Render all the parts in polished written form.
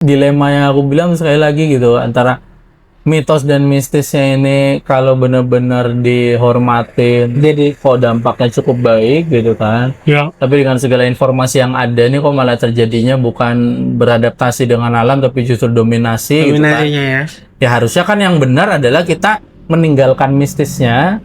dilema yang aku bilang sekali lagi gitu antara mitos dan mistisnya ini kalau benar-benar dihormatin, jadi kok dampaknya cukup baik gitu kan. Ya. Tapi dengan segala informasi yang ada ini kok malah terjadinya bukan beradaptasi dengan alam tapi justru dominasi gitu kan. Dominasinya ya. Ya harusnya kan yang benar adalah kita meninggalkan mistisnya,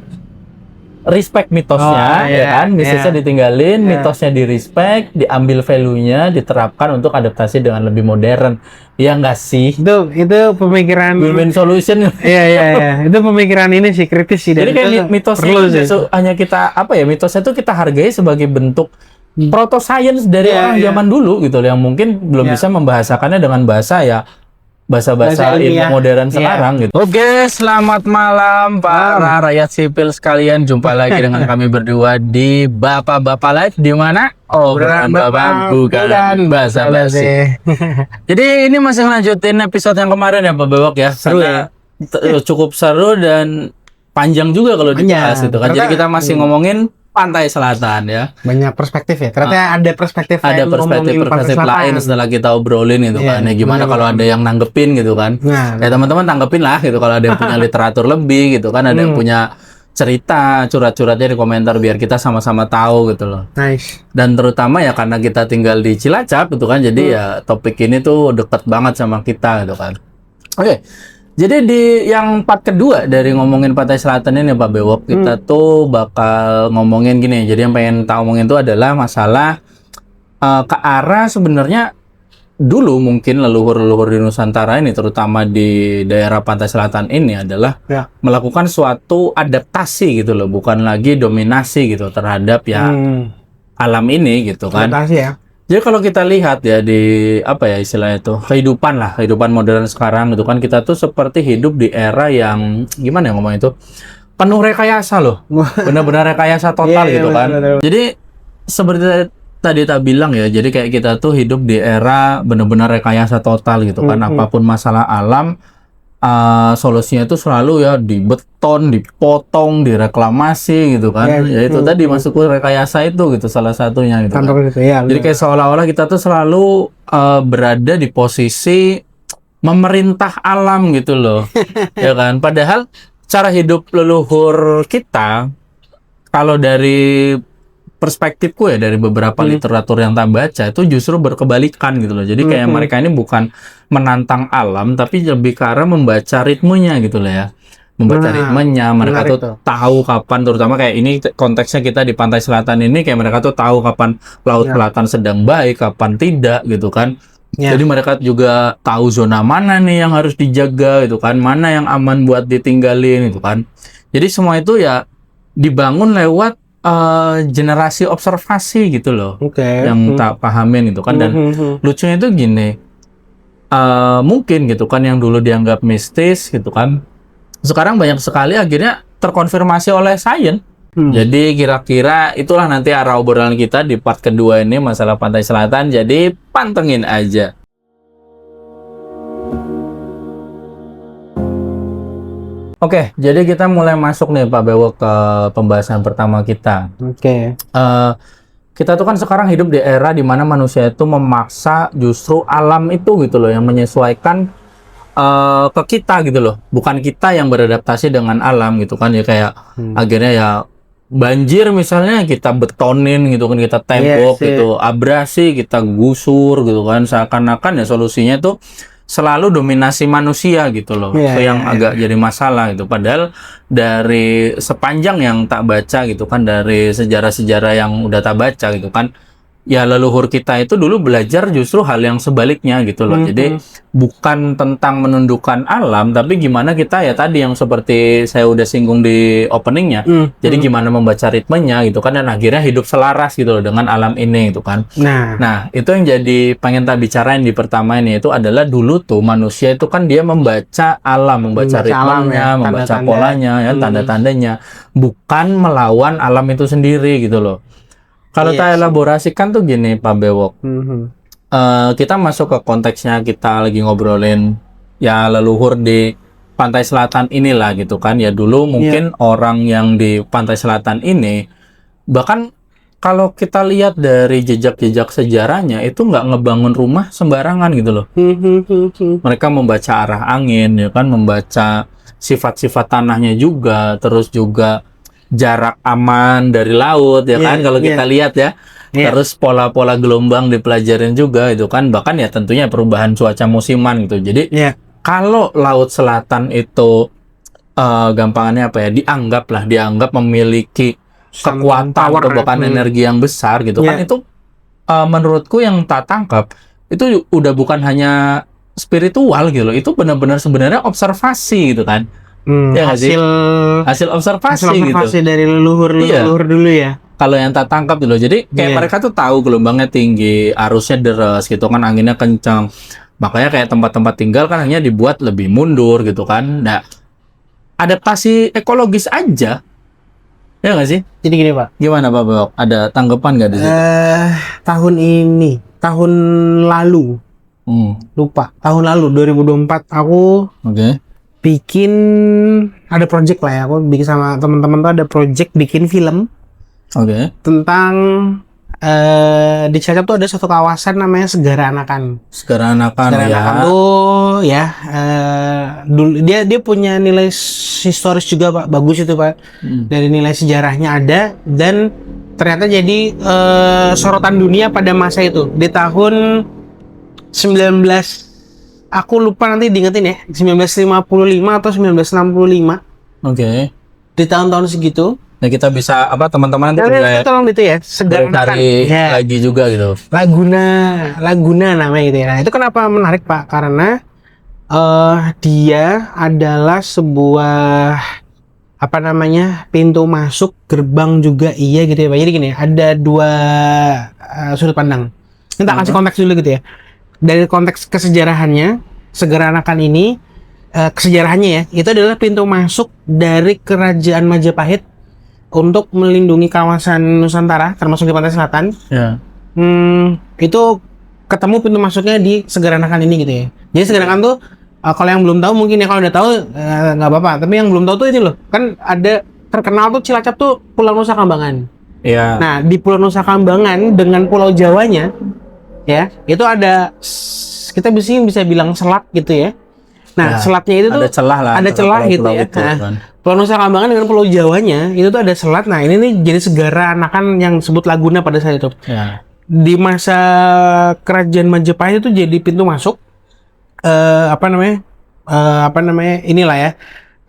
respect mitosnya, ya kan? Mistisnya ditinggalin, mitosnya di respect, diambil value-nya, diterapkan untuk adaptasi dengan lebih modern. Ya nggak sih? Itu pemikiran Win-win solution. iya. Itu pemikiran ini sih kritis sih. Jadi kayak mitosnya perlu sih. hanya kita apa ya? Mitosnya itu kita hargai sebagai bentuk proto science dari orang zaman dulu gitu loh, yang mungkin belum bisa membahasakannya dengan bahasa ilmu modern sekarang gitu. Oke, selamat malam para rakyat sipil sekalian. Jumpa lagi dengan kami berdua di Bapak-Bapak Live, di mana obrolan Bapak bukan basa-basi. Jadi ini masih lanjutin episode yang kemarin ya Pak Bewok ya. Seru ya. Cukup seru dan panjang juga kalau dibahas itu kan. Jadi kita masih ngomongin pantai selatan ya. Banyak perspektif ya. Ternyata ada perspektif lain setelah kita obrolin itu kan. Ya, gimana kalau ada yang nanggepin gitu kan. Nah, ya teman-teman tanggepin lah gitu kalau ada yang punya literatur lebih gitu kan, ada yang punya cerita, curhat-curhatnya di komentar biar kita sama-sama tahu gitu loh. Nice. Dan terutama ya karena kita tinggal di Cilacap gitu kan. Jadi ya topik ini tuh deket banget sama kita gitu kan. Oke. Jadi di yang part kedua dari ngomongin pantai selatan ini Pak Bewok, kita tuh bakal ngomongin gini. Jadi yang pengen tak ngomongin itu adalah masalah ke arah sebenarnya dulu mungkin leluhur-leluhur di Nusantara ini, terutama di daerah pantai selatan ini adalah melakukan suatu adaptasi gitu loh, bukan lagi dominasi gitu terhadap alam ini gitu kan. Adaptasi ya. Jadi kalau kita lihat ya di apa ya istilahnya itu kehidupan modern sekarang gitu kan, kita tuh seperti hidup di era yang gimana ya ngomong itu penuh rekayasa loh, benar-benar rekayasa total gitu kan. Betul. Jadi seperti tadi tak bilang ya, jadi kayak kita tuh hidup di era benar-benar rekayasa total gitu kan. Apapun masalah alam, solusinya itu selalu ya dibeton, dipotong, direklamasi gitu kan. Ya itu tadi masuk ke rekayasa itu gitu salah satunya gitu kan. Jadi kayak seolah-olah kita tuh selalu berada di posisi memerintah alam gitu loh. Ya kan. Padahal cara hidup leluhur kita kalau dari perspektifku ya dari beberapa literatur yang tak baca itu justru berkebalikan gitu loh. Jadi kayak mereka ini bukan menantang alam tapi lebih ke arah membaca ritmenya gitu loh ya. Membaca ritmenya, mereka tuh tahu kapan, terutama kayak ini konteksnya kita di pantai selatan ini, kayak mereka tuh tahu kapan laut selatan sedang baik, kapan tidak gitu kan. Jadi mereka juga tahu zona mana nih yang harus dijaga gitu kan, mana yang aman buat ditinggalin gitu kan. Jadi semua itu ya dibangun lewat generasi observasi gitu loh, yang tak pahamin gitu kan. Dan lucunya itu gini, mungkin gitu kan yang dulu dianggap mistis gitu kan, sekarang banyak sekali akhirnya terkonfirmasi oleh sains. Jadi kira-kira itulah nanti arah obrolan kita di part kedua ini masalah pantai selatan. Jadi pantengin aja. Oke, jadi kita mulai masuk nih Pak Bewok ke pembahasan pertama kita. Kita tuh kan sekarang hidup di era di mana manusia itu memaksa justru alam itu gitu loh yang menyesuaikan ke kita gitu loh. Bukan kita yang beradaptasi dengan alam gitu kan ya, kayak akhirnya ya banjir misalnya kita betonin gitu kan, kita tembok gitu, abrasi kita gusur gitu kan, seakan-akan ya solusinya tuh selalu dominasi manusia gitu loh. Itu yang agak jadi masalah gitu. Padahal dari sepanjang yang tak baca gitu kan, dari sejarah-sejarah yang udah tak baca gitu kan, ya leluhur kita itu dulu belajar justru hal yang sebaliknya gitu loh. Jadi bukan tentang menundukkan alam, tapi gimana kita ya tadi yang seperti saya udah singgung di openingnya. Jadi gimana membaca ritmenya gitu kan, dan akhirnya hidup selaras gitu loh dengan alam ini gitu kan. Nah itu yang jadi pengen tak bicarain di pertama ini, itu adalah dulu tuh manusia itu kan dia membaca alam, membaca ritmenya, membaca polanya ya, tanda-tandanya, bukan melawan alam itu sendiri gitu loh. Kalau kita elaborasikan tuh gini Pak Bewok, kita masuk ke konteksnya, kita lagi ngobrolin ya leluhur di pantai selatan inilah gitu kan. Ya dulu mungkin orang yang di pantai selatan ini bahkan kalau kita lihat dari jejak-jejak sejarahnya itu nggak ngebangun rumah sembarangan gitu loh. Mereka membaca arah angin, ya kan, membaca sifat-sifat tanahnya juga, terus juga jarak aman dari laut, ya Iya, kan, kalau kita iya. lihat ya. Iya. Terus pola-pola gelombang dipelajarin juga itu kan, bahkan ya tentunya perubahan cuaca musiman gitu. Jadi Iya. kalau Laut Selatan itu gampangannya apa ya, dianggap memiliki Something kekuatan power, atau bahkan energi yang besar gitu kan, Iya. itu menurutku yang tak tangkap itu udah bukan hanya spiritual gitu loh, itu benar-benar sebenarnya observasi gitu kan. Ya nggak sih? hasil Hasil observasi hasil gitu. observasi dari leluhur Iya. dulu ya. Kalau yang tak tangkap gitu loh. Jadi kayak Iya. mereka tuh tahu gelombangnya tinggi, arusnya deras gitu kan, anginnya kencang. Makanya kayak tempat-tempat tinggal kan hanya dibuat lebih mundur gitu kan. Nah, adaptasi ekologis aja. Ya nggak sih? Jadi gini Pak, Gimana Pak Bok? Ada tanggapan nggak di situ? tahun lalu, lupa, tahun lalu 2024 aku Oke. bikin ada project lah ya, aku bikin sama teman-teman tuh ada project bikin film Oke. tentang di Cilacap tuh ada satu kawasan namanya Segara Anakan. Sekarang akan Segara ya. Anakan tuh ya dulu dia punya nilai historis juga Pak, bagus itu Pak. Dari nilai sejarahnya ada dan ternyata jadi sorotan dunia pada masa itu di tahun 19, aku lupa nanti diingetin ya, 1955 atau 1965, Oke. di tahun-tahun segitu. Nah, kita bisa apa, teman-teman nanti Kalian boleh tolong itu ya, Segara Anakan. cari Ya, lagi juga gitu. Laguna namanya gitu ya. Nah, itu kenapa menarik Pak? Karena dia adalah sebuah apa namanya, pintu masuk, gerbang juga iya gitu ya Pak. Jadi gini, ada dua sudut pandang. Kita kasih konteks dulu gitu ya. Dari konteks kesejarahannya, Segara Anakan ini kesejarahannya ya, itu adalah pintu masuk dari Kerajaan Majapahit untuk melindungi kawasan Nusantara, termasuk di pantai selatan. Ya. Itu ketemu pintu masuknya di Segara Anakan ini gitu ya. Jadi Segara Anakan tuh kalau yang belum tahu mungkin ya, kalau udah tahu nggak apa-apa. Tapi yang belum tahu tuh ini loh, kan ada terkenal tuh Cilacap tuh Pulau Nusa Kambangan. Iya. Nah, di Pulau Nusa Kambangan dengan Pulau Jawanya ya, itu ada kita bisa bilang selat gitu ya. Nah, Ya, selatnya itu tuh ada celah lah. ada antara celah gitu pulau-pulau ya. itu, Nah, kan. Pulau Nusa Kambangan dengan Pulau Jawanya itu tuh ada selat. Nah, ini nih jadi Segara Anakan yang disebut Laguna pada saat itu. Ya. Di masa Kerajaan Majapahit itu jadi pintu masuk apa namanya inilah ya,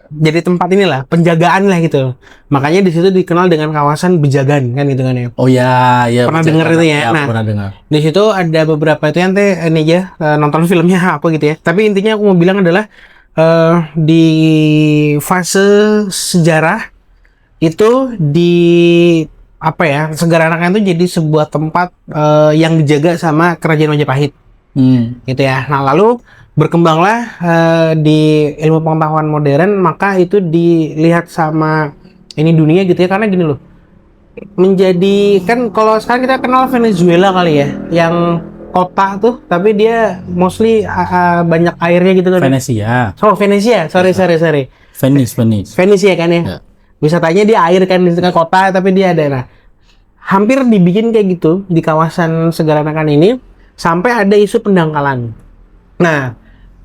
jadi tempat inilah penjagaan lah gitu. Makanya di situ dikenal dengan kawasan Bejagan kan gitu kan ya. Oh ya, ya. Pernah betul. dengar itu ya? Ya, Nah. pernah dengar. Di situ ada beberapa itu yang ini aja nonton filmnya apa gitu ya. Tapi intinya aku mau bilang adalah di fase sejarah itu di apa ya, Segara Anakan itu jadi sebuah tempat yang dijaga sama Kerajaan Majapahit gitu ya. Nah, lalu berkembanglah di ilmu pengetahuan modern, maka itu dilihat sama ini dunia gitu ya, karena gini loh, menjadi kan kalau sekarang kita kenal Venezuela kali ya, yang kota tuh tapi dia mostly banyak airnya gitu kan. Venesia. Oh, Venesia, sorry. Venice. Venesia kan ya. Ya. Wisatanya dia air kan, di tengah kota tapi dia ada. Nah, hampir dibikin kayak gitu di kawasan Segara Anakan ini sampai ada isu pendangkalan. Nah,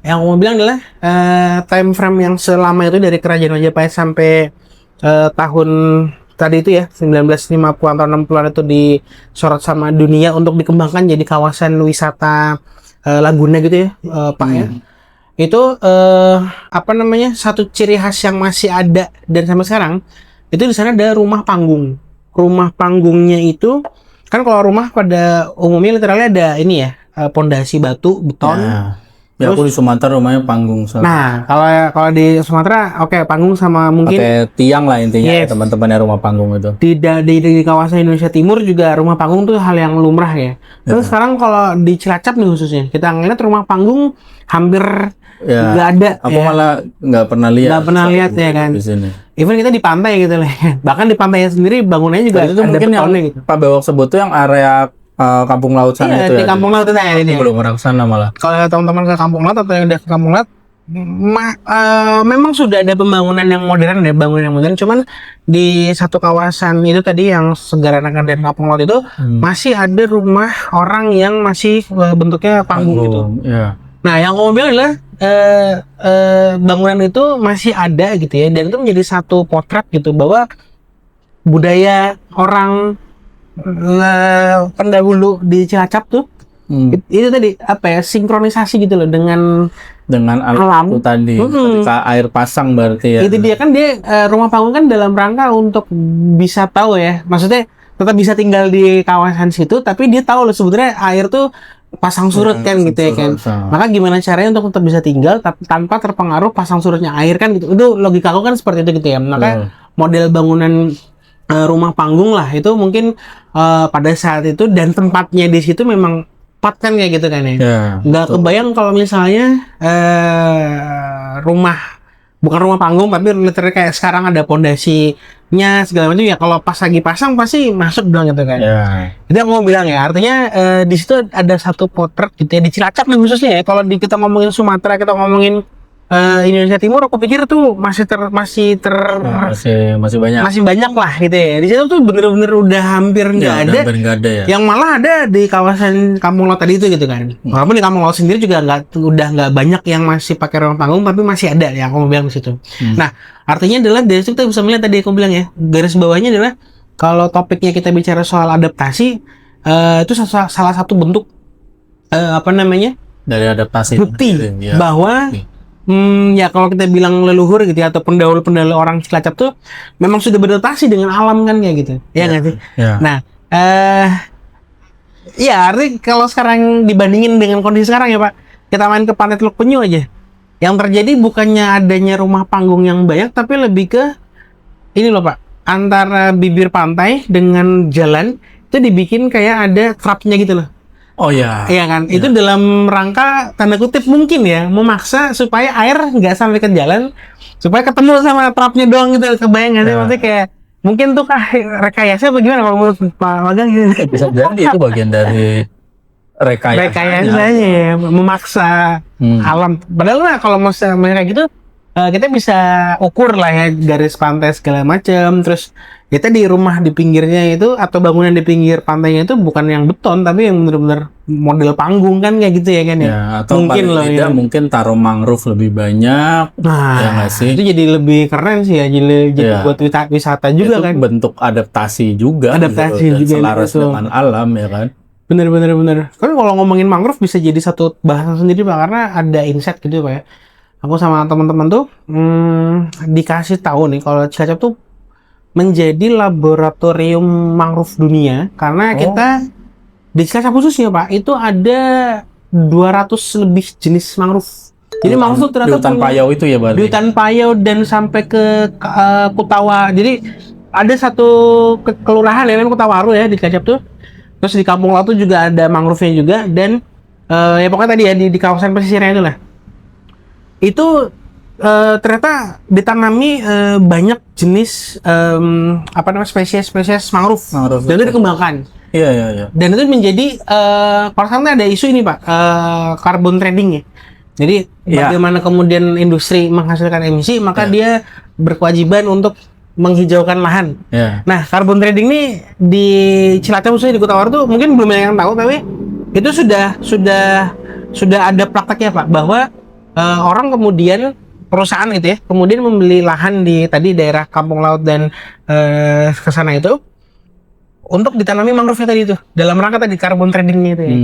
yang aku mau bilang adalah time frame yang selama itu dari Kerajaan Majapahit sampai tahun tadi itu ya, 1950-an atau 60-an itu disorot sama dunia untuk dikembangkan jadi kawasan wisata Laguna gitu ya, Pak ya. Itu apa namanya, satu ciri khas yang masih ada dan sampai sekarang itu di sana ada rumah panggung. Rumah panggungnya itu kan, kalau rumah pada umumnya literalnya ada ini ya, pondasi batu beton. Ya, aku di Sumatera rumahnya panggung. Nah, kalau di Sumatera oke, panggung sama mungkin pakai tiang lah intinya, Yes. teman-temannya rumah panggung itu. di kawasan Indonesia Timur juga rumah panggung tuh hal yang lumrah ya. Terus sekarang kalau di Cilacap nih khususnya, kita ngeliat rumah panggung hampir Ya, nggak ada. aku ya. malah nggak pernah lihat. Nggak pernah lihat ya kan. Di sini. Even kita di pantai gitu lah. Bahkan di pantainya sendiri bangunannya juga Berarti itu ada mungkin yang betonnya gitu. Pak Bewok sebut tuh yang area Kampung Laut sana Iya, itu di ya. Kampung Laut itu ya ini. Belum pernah ke sana malah. Kalau teman-teman ke Kampung Laut atau yang udah ke Kampung Laut, Memang sudah ada pembangunan yang modern ya, bangunan yang modern. Cuman di satu kawasan itu tadi yang Segaranakan dan Kampung Laut itu masih ada rumah orang yang masih bentuknya panggung gitu. Ya. Nah, yang aku mau bilang adalah bangunan itu masih ada gitu ya, dan itu menjadi satu potret gitu bahwa budaya orang pendahulu di Cilacap tuh itu tadi apa ya, sinkronisasi gitu loh dengan alam itu tadi. Ketika air pasang berarti ya. Itu dia kan, dia rumah panggung kan dalam rangka untuk bisa tahu ya, maksudnya tetap bisa tinggal di kawasan situ, tapi dia tahu loh sebenarnya air tuh pasang surut kan gitu ya kan. Maka gimana caranya untuk tetap bisa tinggal tanpa terpengaruh pasang surutnya air kan gitu. Itu logika aku kan seperti itu gitu ya. Maka model bangunan rumah panggung lah itu mungkin pada saat itu dan tempatnya di situ memang tepat kan kayak gitu kan ya. Nggak kebayang kalau misalnya bukan rumah panggung tapi literally kayak sekarang ada pondasinya segala macam ya, kalau pas lagi pasang pasti masuk bilang gitu kan. Itu yang mau bilang ya, artinya di situ ada satu potret gitu ya di Cilacap nih khususnya ya. Kalau kita ngomongin Sumatera, kita ngomongin Indonesia Timur, aku pikir tuh masih banyak lah gitu ya. Di situ tuh bener-bener udah hampir nggak ada. Ya. Yang malah ada di kawasan Kampung Laut tadi itu gitu kan. Walaupun di Kampung Laut sendiri juga udah nggak banyak yang masih pakai rumah panggung, tapi masih ada yang aku mau bilang di situ. Nah, artinya adalah dari situ kita bisa melihat tadi aku bilang ya, garis bawahnya adalah kalau topiknya kita bicara soal adaptasi, itu salah satu bentuk dari adaptasi bukti bahwa ya kalau kita bilang leluhur gitu ya, atau pendahulu-pendahulu orang Cilacap tuh memang sudah beradaptasi dengan alam kan kayak gitu. Ya nggak sih? Nah, ya artinya kalau sekarang dibandingin dengan kondisi sekarang ya Pak, kita main ke Pantai Teluk Penyu aja. Yang terjadi bukannya adanya rumah panggung yang banyak, tapi lebih ke ini loh Pak, antara bibir pantai dengan jalan itu dibikin kayak ada trapnya gitu loh. Oh ya. Iya kan? Ya. Itu dalam rangka tanda kutip mungkin ya, memaksa supaya air nggak sampai ke jalan, supaya ketemu sama trapnya doang gitu. Kebayang nggak sih? Maksudnya kayak mungkin tuh rekayasa bagaimana kalau menurut Pak Magang gitu? Bisa jadi itu bagian dari rekayasanya ya, memaksa alam. Padahal lah kalau mau kayak gitu, kita bisa ukur lah ya garis pantai segala macam. Terus kita di rumah di pinggirnya itu atau bangunan di pinggir pantainya itu bukan yang beton tapi yang benar-benar model panggung kan kayak gitu ya kan ya. Atau mungkin loh ya. Mungkin taruh mangrove lebih banyak. Nah, ya nggak sih? Itu jadi lebih keren sih ya, jadi buat wisata juga itu kan. Bentuk adaptasi juga. Adaptasi gitu, juga selaras dengan alam ya kan. Bener. Kan kalau ngomongin mangrove bisa jadi satu bahasan sendiri Pak, karena ada insight gitu Pak ya. Aku sama teman-teman tuh dikasih tahu nih kalau Cilacap tuh menjadi laboratorium mangrove dunia karena kita di Cilacap khususnya Pak itu ada 200 lebih jenis mangrove. Jadi mangrove tuh ternyata di hutan Payau itu ya berarti. Di hutan Payau dan sampai ke Kutawa. Jadi ada satu kelurahan yang namanya Kutawaru ya di Cilacap tuh. Terus di Kampung Laut tuh juga ada mangrove-nya juga, dan ya pokoknya tadi ya di kawasan pesisirnya itu lah. Itu ternyata ditanami banyak jenis spesies mangrove dan itu dikembangkan. Iya. Dan itu menjadi kalau sekarang ada isu ini Pak, carbon trading ya. Jadi bagaimana kemudian industri menghasilkan emisi, maka dia berkewajiban untuk menghijaukan lahan. Nah, carbon trading ini di Cilacap khususnya di Kutawaru tuh mungkin belum banyak yang tahu, tapi itu sudah ada prakteknya Pak, bahwa orang kemudian perusahaan gitu ya, kemudian membeli lahan di tadi daerah Kampung Laut dan kesana itu untuk ditanami mangrove tadi itu dalam rangka tadi carbon trading itu ya.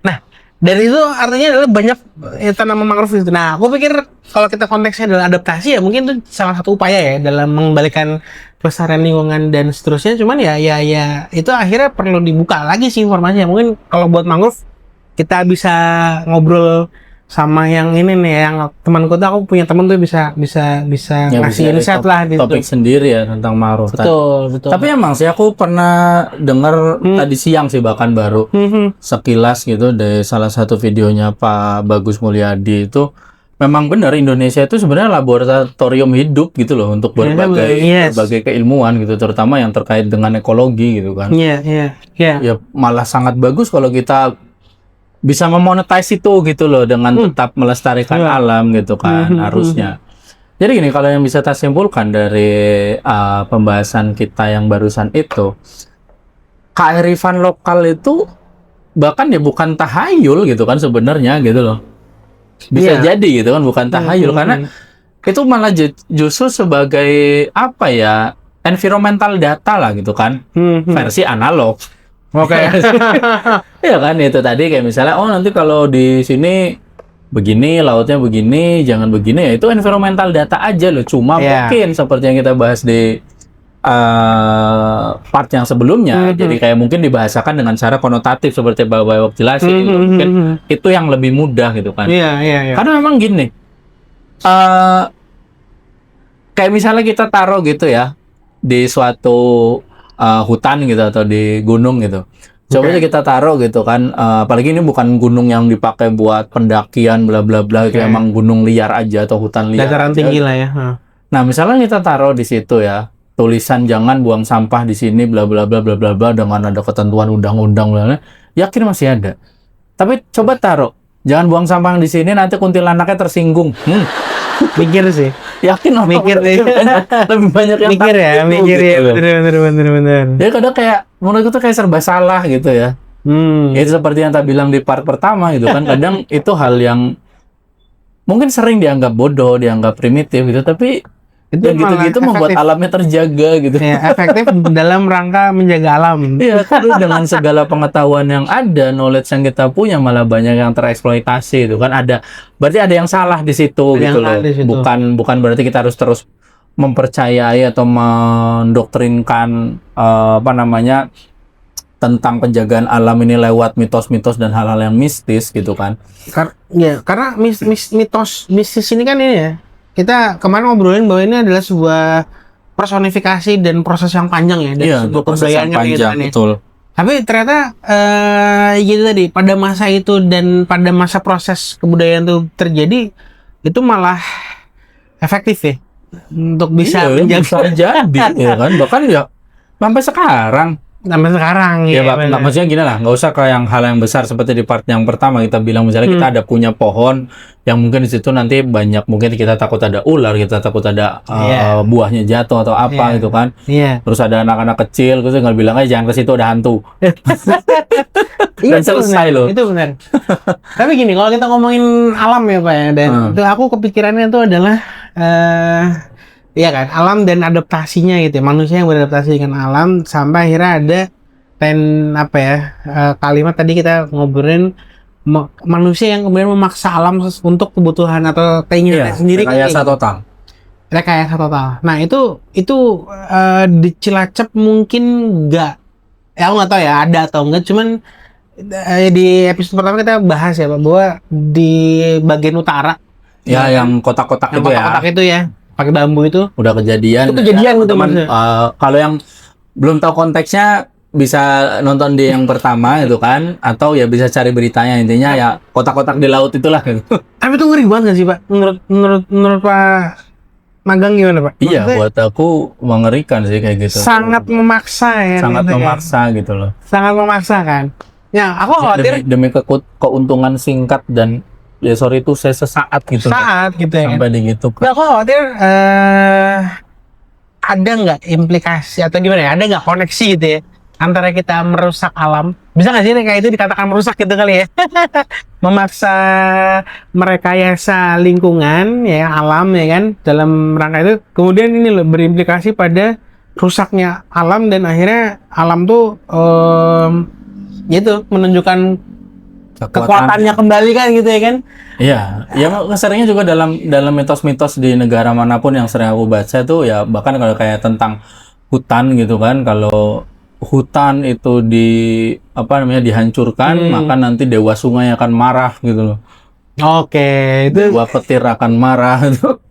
Nah, dari itu artinya adalah banyak tanaman mangrove itu. Nah, aku pikir kalau kita konteksnya adalah adaptasi ya mungkin itu salah satu upaya ya dalam mengembalikan pelestarian lingkungan dan seterusnya. Cuman ya itu akhirnya perlu dibuka lagi sih informasinya. Mungkin kalau buat mangrove kita bisa ngobrol sama yang ini nih, yang temanku tuh, aku punya temen tuh bisa ngasih insight lah di topik sendiri ya tentang mangrove. Betul. Tapi emang sih aku pernah dengar tadi siang sih bahkan baru sekilas gitu dari salah satu videonya Pak Bagus Mulyadi itu, memang benar Indonesia itu sebenarnya laboratorium hidup gitu loh untuk berbagai keilmuan gitu, terutama yang terkait dengan ekologi gitu kan. Iya. Ya malah sangat bagus kalau kita bisa memonetize itu gitu loh dengan tetap melestarikan Iya. alam gitu kan harusnya. Jadi gini, kalau yang bisa kita simpulkan dari pembahasan kita yang barusan itu, kearifan lokal itu bahkan ya bukan tahayul gitu kan sebenarnya gitu loh. Bisa Iya. jadi gitu kan, bukan tahayul karena itu malah justru sebagai apa ya, environmental data lah gitu kan, versi analog. Oke. Iya kan, itu tadi kayak misalnya oh nanti kalau di sini begini, lautnya begini, jangan begini, ya itu environmental data aja loh. Cuma Iya. mungkin seperti yang kita bahas di part yang sebelumnya, jadi kayak mungkin dibahasakan dengan cara konotatif seperti Bapak jelasin gitu. Mungkin itu yang lebih mudah gitu kan. Iya, iya, iya. Karena memang gini, eh kayak misalnya kita taruh gitu ya di suatu hutan gitu atau di gunung gitu. Coba aja kita taruh gitu kan, apalagi ini bukan gunung yang dipakai buat pendakian bla bla bla, itu emang gunung liar aja atau hutan liar. Dataran aja. tinggi lah ya. Nah, misalnya kita taruh di situ ya, tulisan jangan buang sampah di sini bla bla bla bla bla bla dengan ada ketentuan undang-undang bla bla. Yakin masih ada. Tapi coba taruh jangan buang sampah di sini nanti kuntilanaknya tersinggung. Mikir sih. Yakin orang Mikir deh. lebih banyak yang Mikir ya, takut mikir ya. gitu loh. Bener. Jadi kadang kayak menurutku tuh kayak serba salah gitu ya. Itu seperti yang tadi bilang di part pertama gitu kan. Kadang itu hal yang mungkin sering dianggap bodoh, dianggap primitif gitu, tapi Itu yang gitu-gitu malah membuat efektif. alamnya terjaga gitu. Ya, efektif dalam rangka menjaga alam. Iya, karena dengan segala pengetahuan yang ada, knowledge yang kita punya malah banyak yang tereksploitasi itu kan ada. Berarti ada yang salah di situ Ada gitu yang loh. salah di situ. Bukan berarti kita harus terus mempercayai atau mendoktrinkan apa namanya tentang penjagaan alam ini lewat mitos-mitos dan hal-hal yang mistis gitu kan. Karena mitos mistis ini kan ini ya. Kita kemarin ngobrolin bahwa ini adalah sebuah personifikasi dan proses yang panjang ya dari Iya, sebuah proses kebudayaan yang kan gitu panjang, kan ya. betul. Tapi ternyata gitu tadi pada masa itu dan pada masa proses kebudayaan itu terjadi itu malah efektif ya untuk bisa Iya, menjaga bisa jadi ya kan, bahkan ya sampai sekarang. sampai sekarang Ya, ya. Pak, maksudnya gini lah, nggak usah kayak yang hal yang besar seperti di part yang pertama kita bilang misalnya kita ada punya pohon yang mungkin di situ nanti banyak, mungkin kita takut ada ular, kita takut ada buahnya jatuh atau apa gitu kan. Iya. Terus ada anak-anak kecil, terus tinggal bilang aja jangan ke situ ada hantu. Dan itu selesai benar, loh. Itu benar. Tapi gini, kalau kita ngomongin alam ya Pak ya, dan itu aku kepikirannya itu adalah iya kan, alam dan adaptasinya gitu ya. Manusia yang beradaptasi dengan alam sampai akhirnya ada kalimat tadi kita ngobrolin manusia yang kemudian memaksa alam untuk kebutuhan atau keinginan sendiri kan. Rekayasa total. Rekayasa total. Nah, itu di Cilacap mungkin nggak, ya aku nggak tahu ya ada atau enggak, cuman di episode pertama kita bahas ya Pak, bahwa di bagian utara Ya, yang kotak-kotak yang itu ya. kotak-kotak itu ya pakai bambu itu Udah kejadian. Itu kejadian gitu, teman. maksudnya. Kalau yang belum tahu konteksnya bisa nonton di yang pertama itu kan, atau ya bisa cari beritanya, intinya ya kotak-kotak di laut itulah gitu. tapi itu ngeri banget nggak sih Pak menurut Pak Magang gimana Pak? Iya, Maksudnya buat aku mengerikan sih kayak gitu. sangat memaksa ya Sangat gitu kan. memaksa gitu loh. Sangat memaksa kan ya aku khawatir Demi keuntungan singkat dan ya sorry itu saya sesaat gitu. saat gitu ya kan? Sampai di gitu. Ya, aku khawatir ada nggak implikasi atau gimana ya? Ada nggak koneksi gitu ya antara kita merusak alam? Bisa nggak sih kayak itu dikatakan merusak gitu kali ya? Memaksa merekayasa lingkungan ya alam ya kan dalam rangka itu kemudian ini loh berimplikasi pada rusaknya alam dan akhirnya alam tuh menunjukkan kekuatannya kembali kan gitu ya kan? Iya, ya seringnya juga dalam mitos-mitos di negara manapun yang sering aku baca tuh ya, bahkan kalau kayak tentang hutan gitu kan, kalau hutan itu dihancurkan, maka nanti dewa sungai akan marah gitu loh. Oke, itu Dewa petir akan marah itu.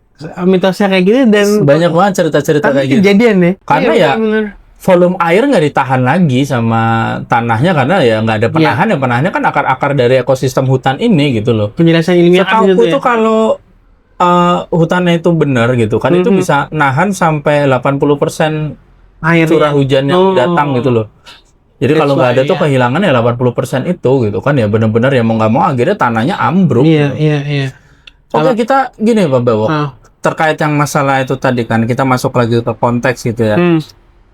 mitosnya kayak gitu dan Banyak banget cerita-cerita kayak gitu. kejadian nih. Karena Iya, ya bener. volume air nggak ditahan lagi sama tanahnya karena ya nggak ada penahan. Ya penahannya kan akar-akar dari ekosistem hutan ini gitu loh. Penjelasan ilmiah Setahu gitu tuh kalau hutannya itu benar gitu kan, itu bisa nahan sampai 80% air curah hujan yang datang gitu loh. Jadi That's kalau nggak ada why, tuh ya. kehilangan ya 80% itu gitu kan ya benar-benar ya mau nggak mau akhirnya tanahnya ambruk. Iya, iya, iya. Oke, kita gini Pak Bewok. Ah. Terkait yang masalah itu tadi kan kita masuk lagi ke konteks gitu ya.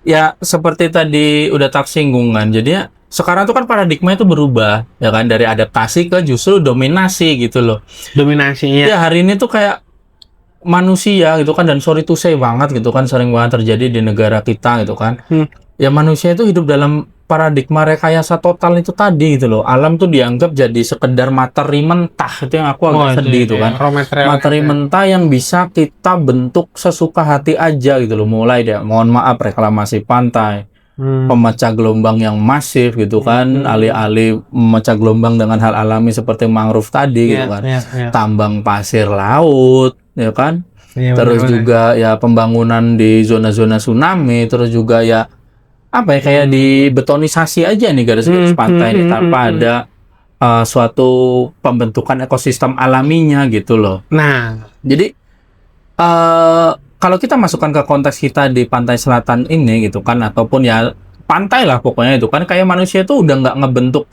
Ya seperti tadi udah tak singgungan. Jadinya sekarang tuh kan paradigma itu berubah ya kan dari adaptasi ke justru dominasi gitu loh. Dominasinya. Ya hari ini tuh kayak manusia gitu kan dan sorry to say banget gitu kan sering banget terjadi di negara kita gitu kan. Ya manusia itu hidup dalam paradigma rekayasa total itu tadi gitu loh. Alam tuh dianggap jadi sekedar materi mentah, itu yang aku agak sedih itu kan. Materi mentah yang bisa kita bentuk sesuka hati aja gitu loh. Mulai deh, mohon maaf, reklamasi pantai, pemecah gelombang yang masif gitu kan, alih-alih memecah gelombang dengan hal alami seperti mangrove tadi gitu kan. Tambang pasir laut, ya kan. Terus juga ya pembangunan di zona-zona tsunami, terus juga ya apa ya kayak dibetonisasi aja nih garis-garis pantai ini tanpa ada suatu pembentukan ekosistem alaminya gitu loh. Nah, jadi kalau kita masukkan ke konteks kita di pantai selatan ini gitu kan, ataupun ya pantai lah pokoknya itu kan kayak manusia itu udah nggak ngebentuk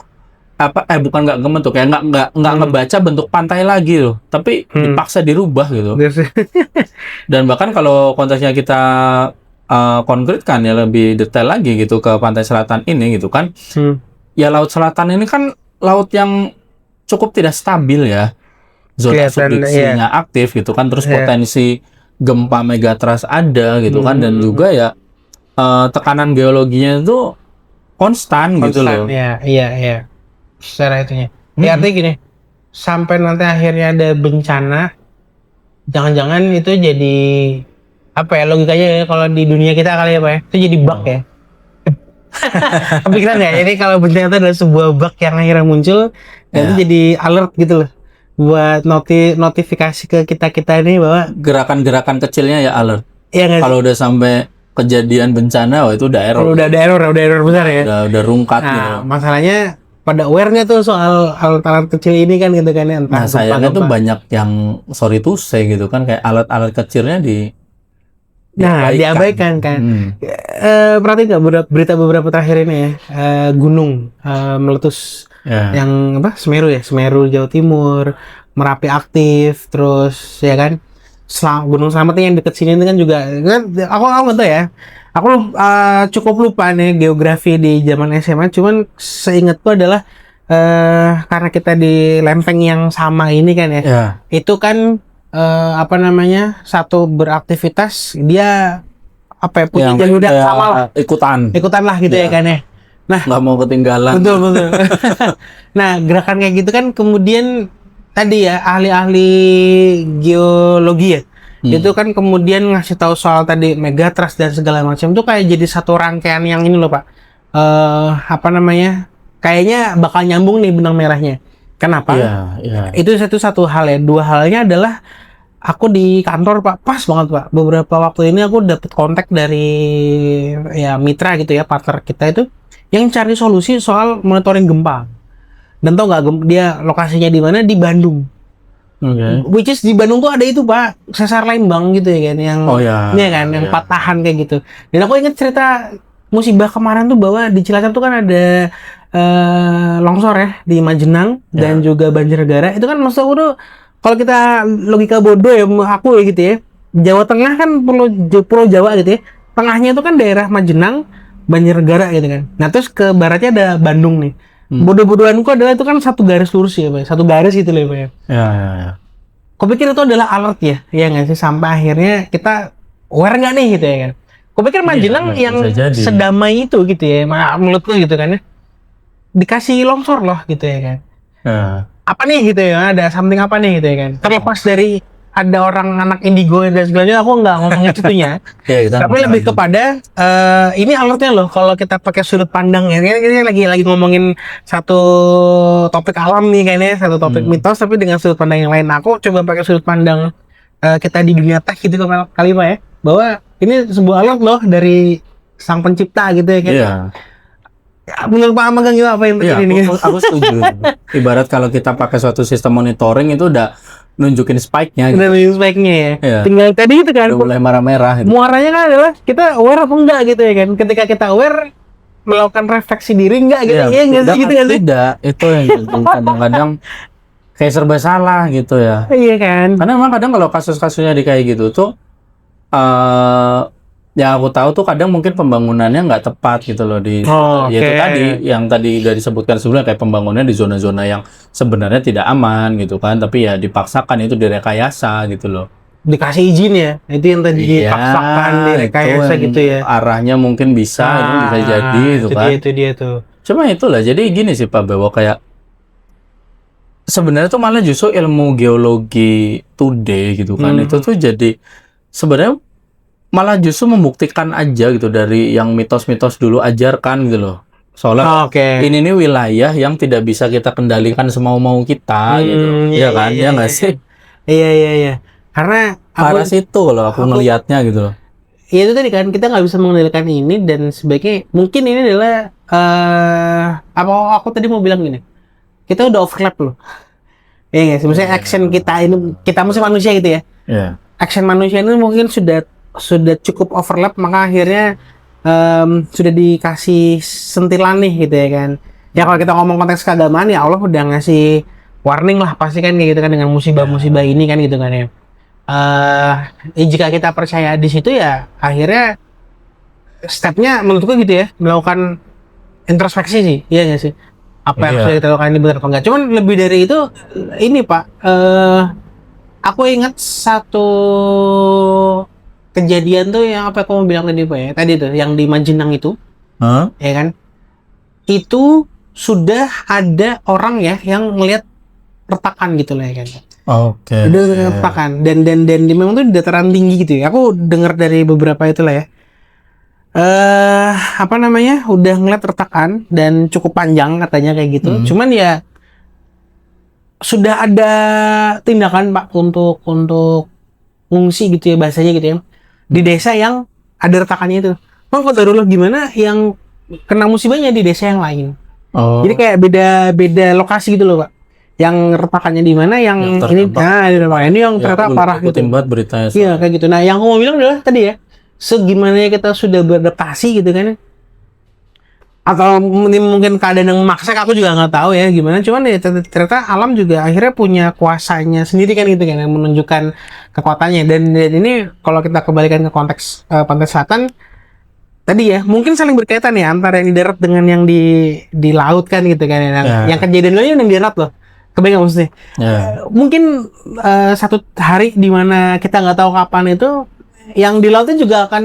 apa bukan nggak ngebentuk ya nggak ngebaca bentuk pantai lagi loh, tapi dipaksa dirubah gitu. Dan bahkan kalau konteksnya kita konkretkan ya lebih detail lagi gitu ke pantai selatan ini gitu kan, ya laut selatan ini kan laut yang cukup tidak stabil ya, zona subduksinya aktif gitu kan, terus potensi gempa megatrust ada gitu kan, dan juga ya tekanan geologinya itu konstan gitu loh. Iya. Secara itunya. Ya artinya gini, sampai nanti akhirnya ada bencana, jangan-jangan itu jadi apa ya logikanya ya, kalau di dunia kita kali ya Pak ya, itu jadi bug ya. Kepikiran nggak? Jadi kalau bencana itu adalah sebuah bug yang akhirnya muncul, dan itu jadi alert gitu loh, buat notifikasi ke kita ini bahwa gerakan-gerakan kecilnya ya alert. Iya, kalau udah sampai kejadian bencana, wah itu udah error. Udah error besar ya. Udah rungkat nah, gitu. Masalahnya pada aware-nya tuh soal alat-alat kecil ini kan gitu kan ya. Nah sayangnya tuh banyak yang sorry to say gitu kan, kayak alat-alat kecilnya diabaikan kan. Perhatiin nggak berita beberapa terakhir ini ya, gunung meletus yang apa Semeru Jawa Timur, Merapi aktif, terus ya kan Gunung Slamet yang deket sini ini kan juga kan, aku nggak tahu ya, aku cukup lupa nih geografi di zaman SMA, cuman seingatku adalah karena kita di lempeng yang sama ini kan ya, itu kan apa namanya, satu beraktivitas dia apa ya, punya jalur yang sama lah, ikutan lah gitu ya kan ya. Nah, nggak mau ketinggalan. Betul. Nah, gerakan kayak gitu kan kemudian tadi ya ahli-ahli geologi ya, itu kan kemudian ngasih tahu soal tadi megatrust dan segala macam, itu kayak jadi satu rangkaian yang ini loh Pak, apa namanya, kayaknya bakal nyambung nih benang merahnya. Kenapa? Itu satu hal ya. Dua halnya adalah aku di kantor Pak, pas banget Pak, beberapa waktu ini aku dapat kontak dari ya mitra gitu ya, partner kita itu yang cari solusi soal monitoring gempa. Dan tau nggak dia lokasinya di mana? Di Bandung. Which is di Bandung tuh ada itu Pak, sesar Lembang gitu ya kan, yang kan, yang patahan kayak gitu. Dan aku inget cerita musibah kemarin tuh bahwa di Cilacap tuh kan ada longsor ya di Majenang dan juga Banjarnegara. Itu kan maksud aku tuh kalau kita logika bodoh ya aku ya gitu ya, Jawa Tengah kan pulau Jawa gitu ya, tengahnya itu kan daerah Majenang, Banjarnegara gitu kan. Nah terus ke baratnya ada Bandung nih. Bodoh-bodohanku adalah itu kan satu garis lurus ya Pak, satu garis gitu loh Pak ya. Kau pikir itu adalah alert ya nggak sih, sampai akhirnya kita aware nggak nih gitu ya kan. Kau pikir Majenang yang sedamai itu gitu ya, menurutku gitu kan ya, dikasih longsor loh gitu ya kan. Apa nih gitu ya, ada something apa nih gitu ya kan. Terlepas dari ada orang anak indigo dan sebagainya, aku nggak ngomongin itunya. Tapi lebih kepada ini alertnya loh, kalau kita pakai sudut pandang ya, ini lagi ngomongin satu topik alam nih kayaknya, satu topik mitos tapi dengan sudut pandang yang lain. Aku coba pakai sudut pandang kita di dunia tech gitu kali Pak ya, bahwa ini sebuah alert loh dari sang pencipta gitu ya kan. Menurut Pak Magang juga apa yang terjadi ini? Aku setuju. Ibarat kalau kita pakai suatu sistem monitoring itu udah nunjukin spike-nya gitu. Nunjukin spike-nya ya. Tinggal tadi itu kan udah mulai merah-merah gitu. Muaranya kan adalah kita aware apa enggak gitu ya kan. Ketika kita aware, melakukan refleksi diri nggak gitu? Iya nggak sih gitu nggak sih? Tidak, itu yang kadang-kadang kayak serba salah gitu ya. Iya kan? Karena memang kadang kalau kasus-kasusnya di kayak gitu tuh, yang aku tahu tuh kadang mungkin pembangunannya nggak tepat gitu loh ya itu tadi yang tadi udah disebutkan sebelumnya, kayak pembangunannya di zona-zona yang sebenarnya tidak aman gitu kan, tapi ya dipaksakan, itu direkayasa gitu loh. Dikasih izin ya, itu yang tadi dipaksakan, direkayasa gitu ya. Arahnya mungkin bisa, itu bisa jadi gitu kan. Itu dia tuh. Cuma itulah, jadi gini sih Pak Bewo, kayak sebenarnya tuh malah justru ilmu geologi today gitu kan, itu tuh jadi sebenarnya malah justru membuktikan aja gitu dari yang mitos-mitos dulu ajarkan gitu loh. Soalnya ini nih wilayah yang tidak bisa kita kendalikan semau-mau kita gitu. Iya kan? Ya nggak sih? Iya. Karena parah situ kalau aku ngelihatnya gitu loh. Iya itu tadi kan, kita nggak bisa mengendalikan ini, dan sebaiknya mungkin ini adalah aku tadi mau bilang gini, kita udah overlap loh. Iya nggak sih? Maksudnya action kita ini, kita mesti manusia gitu ya. Iya. Action manusia ini mungkin sudah cukup overlap, maka akhirnya sudah dikasih sentilan nih gitu ya kan. Ya kalau kita ngomong konteks keagamaan, ya Allah udah ngasih warning lah pasti kan kayak gitu kan, dengan musibah-musibah ini kan gitu kan ya. Jika kita percaya di situ, ya akhirnya stepnya menurutku gitu ya, melakukan introspeksi sih, iya nggak sih? Apa yang sudah kita lakukan ini benar apa enggak? Cuman lebih dari itu, ini Pak, aku ingat satu kejadian tuh yang apa aku mau bilang tadi Pak ya, tadi tuh yang di Majenang itu, ya kan? Itu sudah ada orang ya yang ngelihat retakan gitu lah ya kan. Udah retakan dan memang tuh di dataran tinggi gitu ya. Aku dengar dari beberapa itulah ya. Apa namanya? Udah ngeliat retakan dan cukup panjang katanya kayak gitu. Cuman ya sudah ada tindakan Pak untuk ngungsi gitu ya, bahasanya gitu ya, di desa yang ada retakannya itu. Bang, kok darulah gimana yang kena musibahnya di desa yang lain. Jadi kayak beda lokasi gitu loh Pak. Yang retakannya di mana, yang ini ini yang ternyata parah gitu. Beritanya. Iya kayak gitu. Nah, yang aku mau bilang adalah tadi ya, segimana kita sudah beradaptasi gitu kan, atau mungkin keadaan yang memaksa, aku juga nggak tahu ya gimana. Cuman ya ternyata alam juga akhirnya punya kuasanya sendiri kan gitu kan, yang menunjukkan kekuatannya. Dan ini kalau kita kembalikan ke konteks pantai selatan tadi ya, mungkin saling berkaitan ya antara yang di darat dengan yang di laut kan gitu kan. Yang kejadian lainnya yang di darat loh. Kebayang maksudnya? Mungkin satu hari di mana kita nggak tahu kapan itu, yang di lautnya juga akan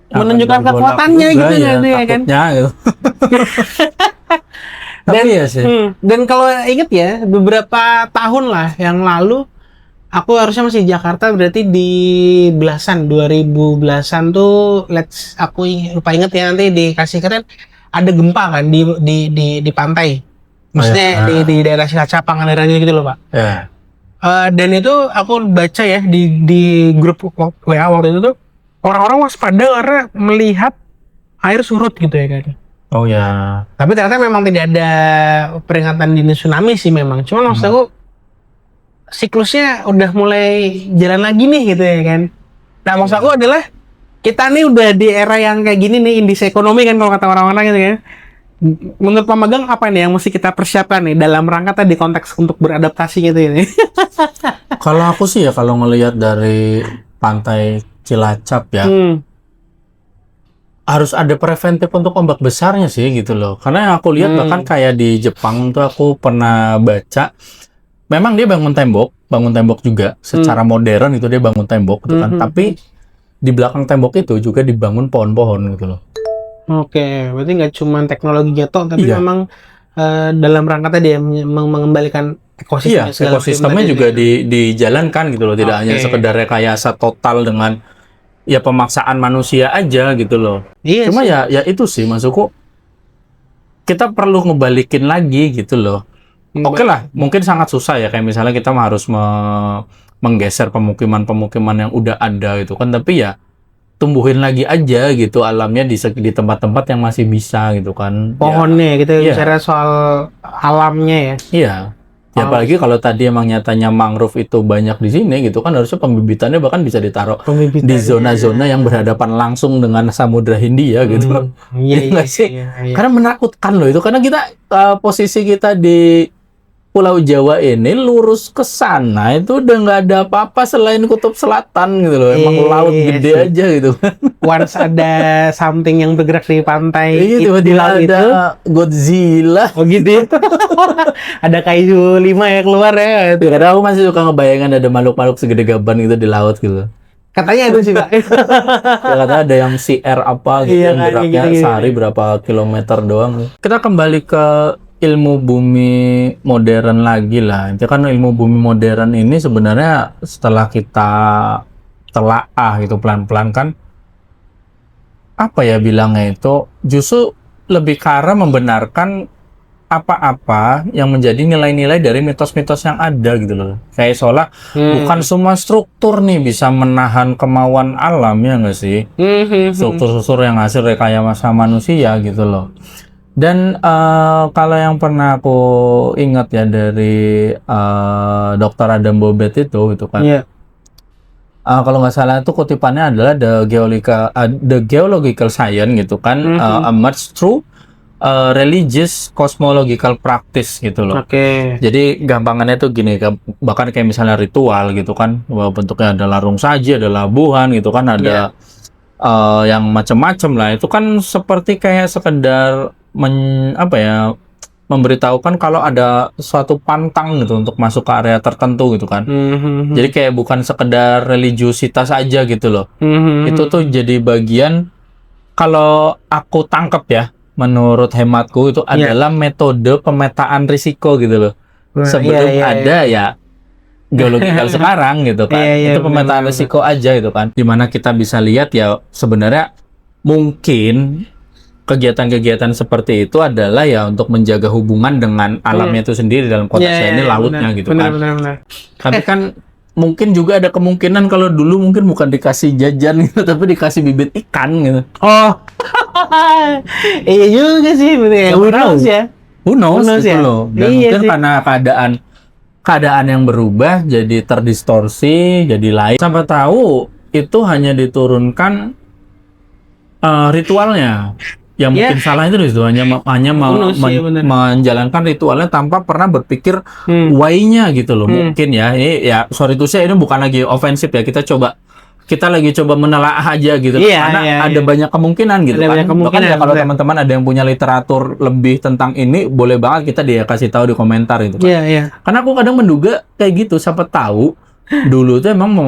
menunjukkan kekuatannya gitu ya kan? Gitu. Dan iya sih. Dan kalau inget ya, beberapa tahun lah yang lalu, aku harusnya masih di Jakarta, berarti di 2010-an tuh, aku lupa inget ya, nanti dikasih keren, ada gempa kan di pantai. Maksudnya di daerah Cilacap, Pangandaran gitu loh Pak. Dan itu aku baca ya di grup WA waktu itu tuh, orang-orang waspada karena melihat air surut gitu ya kan. Tapi ternyata memang tidak ada peringatan dini tsunami sih memang. Cuma maksud aku, siklusnya udah mulai jalan lagi nih gitu ya kan. Nah maksud aku adalah, kita nih udah di era yang kayak gini nih, indeks ekonomi kan kalau kata orang-orang gitu kan. Menurut Pak Magang, apa nih yang mesti kita persiapkan nih dalam rangka tadi konteks untuk beradaptasi gitu ini? Kalau aku sih ya, kalau ngelihat dari pantai Cilacap ya, harus ada preventif untuk ombak besarnya sih gitu loh. Karena yang aku lihat bahkan kayak di Jepang tuh, aku pernah baca, memang dia bangun tembok juga secara modern itu, dia bangun tembok gitu kan. Tapi di belakang tembok itu juga dibangun pohon-pohon gitu loh. Berarti nggak cuma teknologi tok, tapi memang dalam rangka tadi ya, mengembalikan ekosistem. Ekosistemnya juga dijalankan gitu loh, tidak hanya sekedar rekayasa total dengan ya pemaksaan manusia aja gitu loh. Cuma ya itu sih maksudku, kita perlu ngebalikin lagi gitu loh. Oke lah, mungkin sangat susah ya, kayak misalnya kita harus menggeser pemukiman yang udah ada gitu kan, tapi ya tumbuhin lagi aja gitu alamnya di tempat-tempat yang masih bisa gitu kan. Pohonnya kita bicara soal alamnya ya. Iya. Ya Oh. apalagi kalau tadi emang nyatanya mangrove itu banyak di sini gitu kan, harusnya pembibitannya bahkan bisa ditaruh di zona-zona yang berhadapan langsung dengan Samudra Hindia gitu. Iya, Iya iya, nggak sih? iya. Karena menakutkan loh itu, karena kita posisi kita di Pulau Jawa ini lurus ke sana itu udah nggak ada apa-apa selain kutub selatan gitu loh. Emang laut gede sih. aja gitu. Once ada something yang bergerak di pantai Iya, di tiba-tiba laut ada itu. Godzilla. Oh gitu ya. Ada kaiju 5 ya keluar ya. Ya, kadang aku masih suka ngebayangin ada makhluk-makhluk segede gaban gitu di laut gitu. Katanya itu sih, Pak. Ya kata ada yang CR apa gitu, Iya, yang kan, geraknya gitu-gitu. sehari berapa kilometer doang. Kita kembali ke ilmu bumi modern lagi lah. Itu kan ilmu bumi modern ini sebenarnya setelah kita telaah gitu pelan-pelan kan, apa ya bilangnya itu, justru lebih ke arah membenarkan apa-apa yang menjadi nilai-nilai dari mitos-mitos yang ada gitu loh. Kayak seolah bukan semua struktur nih bisa menahan kemauan alam, ya nggak sih? Struktur-struktur yang hasil rekayasa manusia gitu loh. Dan kalau yang pernah aku ingat ya dari Dr. Adam Bobet itu kan. Iya. Kalau nggak salah itu kutipannya adalah the geological science gitu kan, emerged through religious cosmological practice gitu loh. Oke. Jadi gampangannya tuh gini, bahkan kayak misalnya ritual gitu kan, bahwa bentuknya ada larung saji, ada labuhan gitu kan, ada yang macam-macam lah. Itu kan seperti kayak sekedar memberitahukan kalau ada suatu pantang gitu untuk masuk ke area tertentu gitu kan. Jadi kayak bukan sekedar religiusitas aja gitu loh. Itu tuh jadi bagian, kalau aku tangkep ya, menurut hematku itu adalah metode pemetaan risiko gitu loh. Sebelum ada ya geological sekarang gitu kan. Itu pemetaan risiko aja gitu kan. Dimana kita bisa lihat ya sebenarnya mungkin kegiatan-kegiatan seperti itu adalah ya untuk menjaga hubungan dengan alamnya itu sendiri, dalam konteksnya ini lautnya gitu kan. Tapi kan mungkin juga ada kemungkinan kalau dulu mungkin bukan dikasih jajan gitu, tapi dikasih bibit ikan gitu. Oh. Iya juga sih, bener ya. Who knows ya. Who knows gitu ya? loh. Dan mungkin karena keadaan yang berubah jadi terdistorsi, jadi lain. Sampai tahu itu hanya diturunkan ritualnya. Yang mungkin salah itu hanya menjalankan ritualnya tanpa pernah berpikir why-nya gitu loh. Mungkin ya, ini ya sorry to say, ini bukan lagi ofensif ya, kita lagi coba menelaah aja gitu, karena ada banyak kemungkinan gitu kan. Bahkan ya kalau teman-teman ada yang punya literatur lebih tentang ini, boleh banget kita dia kasih tahu di komentar gitu kan. Karena aku kadang menduga kayak gitu, siapa tahu dulu tuh emang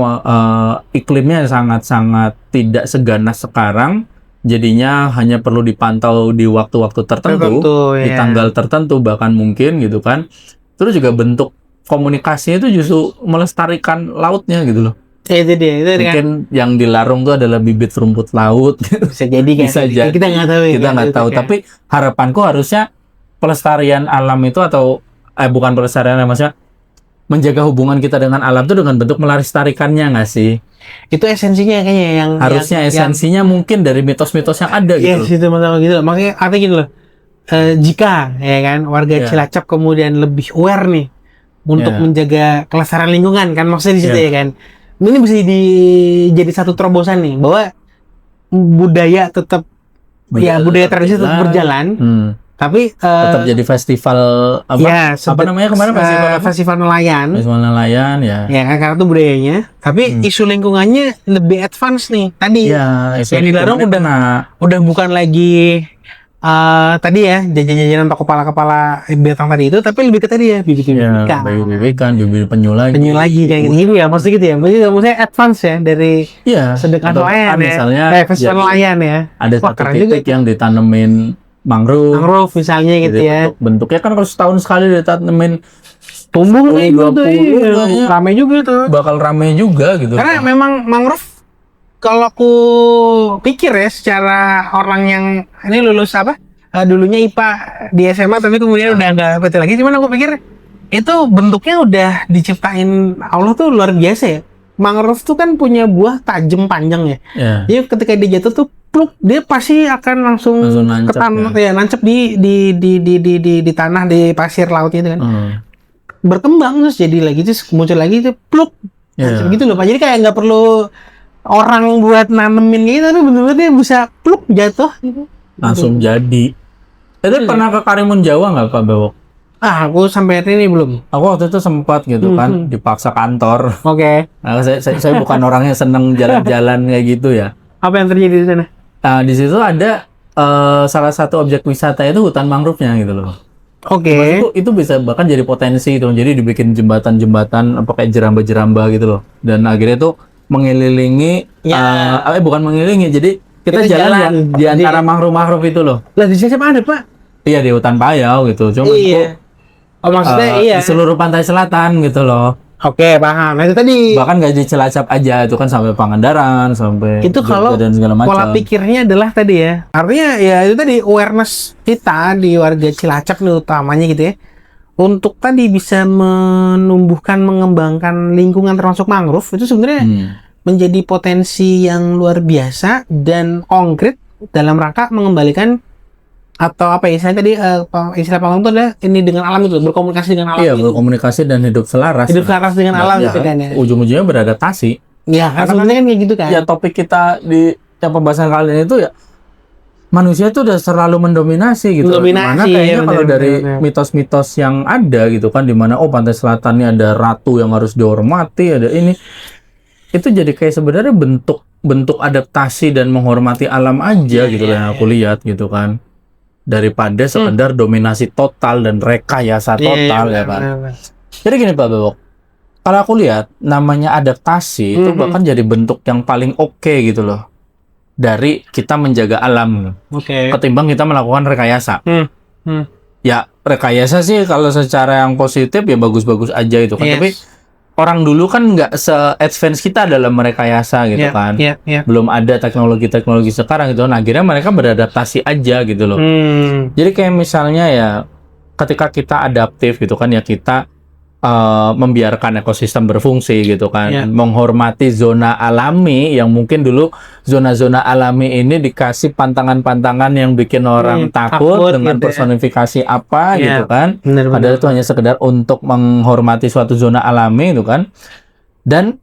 iklimnya sangat-sangat tidak seganas sekarang. Jadinya hanya perlu dipantau di waktu-waktu tertentu, di tanggal tertentu bahkan mungkin gitu kan. Terus juga bentuk komunikasinya itu justru melestarikan lautnya gitu loh. Itu dia. Mungkin yang dilarung tuh adalah bibit rumput laut. Bisa jadi kan. Bisa jadi. Kita nggak tahu ya. Kita nggak tahu. Tapi harapanku harusnya pelestarian alam itu bukan pelestarian, maksudnya menjaga hubungan kita dengan alam itu dengan bentuk melestarikannya nggak sih? Itu esensinya kayaknya yang harusnya esensinya mungkin dari mitos-mitos yang ada gitu. Itu masalah gitu. Makanya artinya gini loh. Jika ya kan warga Cilacap kemudian lebih aware nih untuk menjaga kelestarian lingkungan kan, maksudnya di situ ya kan. Ini bisa jadi satu terobosan nih bahwa budaya tetap budaya tradisi tetap berjalan. Tapi tetap jadi festival apa namanya kemarin, festival nelayan. Festival nelayan ya. Ya kan, karena itu budayanya. Tapi isu lingkungannya lebih advance nih. Tadi yang dilarang udah bukan lagi tadi ya jajan-jajanan atau kepala-kepala binatang tadi itu, tapi lebih ke tadi ya bibit ikan, bibit penyu lagi kayak gitu ya, maksudnya gitu ya. Maksudnya advance ya dari sedekah nelayan ya. Misalnya festival nelayan ya. Ada satu titik yang ditanemin mangrove misalnya gitu ya. Bentuknya kan kalau setahun sekali ditanemin tumbuh 20 rame juga tuh. Bakal rame juga gitu. Karena memang mangrove, kalau aku pikir ya secara orang yang ini lulus dulunya IPA di SMA tapi kemudian udah nggak betul lagi, cuman aku pikir itu bentuknya udah diciptain Allah tuh luar biasa ya. Mangrove tuh kan punya buah tajam panjang ya. Jadi ketika dia jatuh tuh pluk, dia pasti akan langsung ke tanah nancep di tanah, di pasir lautnya itu kan. berkembang terus jadi lagi terus muncul lagi itu pluk Iya. gitu loh Pak. Jadi kayak nggak perlu orang buat nanemin gitu, tapi bener-bener dia bisa pluk jatuh gitu. Langsung jadi. Itu pernah ke Karimun Jawa nggak Pak Bewok? Aku sampai hari ini belum. Aku waktu itu sempat gitu kan, dipaksa kantor. Oke. Nah, saya bukan orang yang seneng jalan-jalan kayak gitu ya. Apa yang terjadi di sana? Nah, di situ ada salah satu objek wisata itu hutan mangrove-nya gitu loh. Oke. Maksudku itu bisa bahkan jadi potensi itu. Jadi dibikin jembatan-jembatan apa kayak jeramba-jeramba gitu loh. Dan akhirnya tuh mengelilingi bukan mengelilingi. Jadi kita Kita jalan jalan. di antara mangrove-mangrove itu loh. Lah di sana ada Pak? Iya, di hutan Payau gitu. Cuma Iya. Oh maksudnya iya. di seluruh pantai selatan gitu loh. Oke, paham. Nah, itu tadi Bahkan nggak di Cilacap aja, itu kan sampai Pangandaran, sampai itu kalau Jogja dan segala macam. pola pikirnya adalah tadi ya. Artinya ya itu tadi awareness kita di warga Cilacap nih utamanya gitu ya. Untuk tadi bisa menumbuhkan, mengembangkan lingkungan termasuk mangrove itu sebenarnya menjadi potensi yang luar biasa dan konkret dalam rangka mengembalikan atau apa ya istilahnya tadi istilah Panggung itu adalah ini dengan alam itu berkomunikasi dengan alam Iya, itu. berkomunikasi dan hidup selaras. Hidup selaras dengan alam Ya, gitu kan ya. ujung-ujungnya beradaptasi. Ya kan sebenarnya kan kayak gitu kan. Ya, topik kita di yang pembahasan kali ini itu ya manusia itu udah terlalu mendominasi gitu. Mendominasi, Mana kayaknya ya, kalau benar, dari benar. mitos-mitos yang ada gitu kan, di mana pantai selatan ini ada ratu yang harus dihormati, ada ini. Itu jadi kayak sebenarnya bentuk adaptasi dan menghormati alam aja gitu yang aku lihat gitu kan. Daripada sekedar dominasi total dan rekayasa total ya kan. benar. Jadi gini Pak Bewok, kalau aku lihat namanya adaptasi itu bahkan jadi bentuk yang paling oke gitu loh dari kita menjaga alam Oke. ketimbang kita melakukan rekayasa. Ya rekayasa sih kalau secara yang positif ya bagus-bagus aja itu kan. Yes. Tapi orang dulu kan nggak se-advance kita dalam merekayasa gitu Iya, kan. iya, iya. Belum ada teknologi-teknologi sekarang gitu. Nah, akhirnya mereka beradaptasi aja gitu loh. Jadi kayak misalnya ya ketika kita adaptif gitu kan ya kita membiarkan ekosistem berfungsi gitu kan, Ya. menghormati zona alami yang mungkin dulu zona-zona alami ini dikasih pantangan-pantangan yang bikin orang takut takut dengan gitu ya. personifikasi apa Ya. gitu kan. Benar, Padahal itu hanya sekedar untuk menghormati suatu zona alami itu kan, dan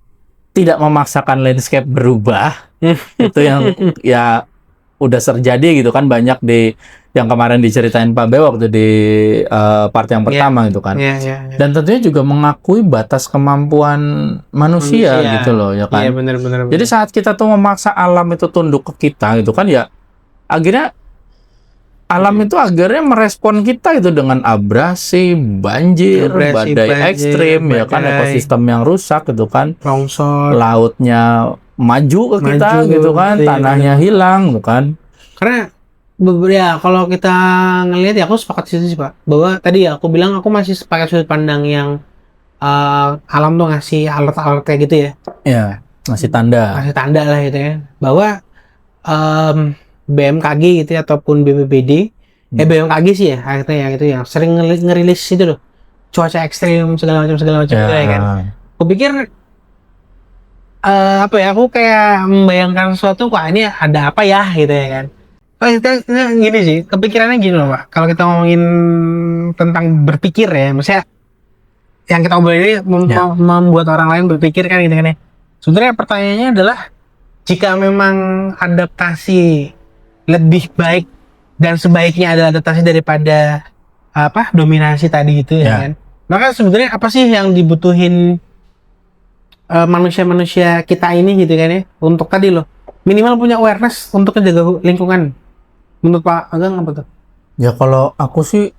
tidak memaksakan landscape berubah. Itu yang ya udah terjadi gitu kan, banyak di yang kemarin diceritain Pak Bewok waktu di part yang pertama gitu kan. Iya. Dan tentunya juga mengakui batas kemampuan manusia gitu loh ya kan. Iya, benar. Jadi saat kita tuh memaksa alam itu tunduk ke kita gitu kan ya, akhirnya alam itu akhirnya merespon kita itu dengan abrasi, banjir, badai ekstrim ya kan, ekosistem yang rusak gitu kan, longsor, lautnya maju ke kita gitu kan, iya, tanahnya hilang gitu kan. Karena ya kalau kita ngelihat ya aku sepakat sih Pak, bahwa tadi ya aku bilang aku masih pakai sudut pandang yang alam tuh ngasih alert-alert kayak gitu ya. Ya, ngasih tanda. Ngasih tanda lah gitu ya. Bahwa BMKG gitu ya, ataupun BPBD, BMKG sih ya akhirnya yang itu yang sering ngerilis itu loh. Cuaca ekstrim segala macam gitu ya kan. Aku pikir apa ya, aku kayak membayangkan sesuatu kok ini ada apa ya gitu ya kan. Gini sih, kepikirannya gini loh Pak. Kalau kita ngomongin tentang berpikir ya, maksudnya yang kita ngobrol ini membuat orang lain berpikir kan gitu kan ya. Sebenarnya pertanyaannya adalah jika memang adaptasi lebih baik dan sebaiknya adalah adaptasi daripada dominasi tadi itu ya kan. Maka sebenarnya apa sih yang dibutuhin manusia-manusia kita ini gitu kan ya, untuk tadi loh minimal punya awareness untuk menjaga lingkungan. Menurut Pak Agang apa tuh? Ya kalau aku sih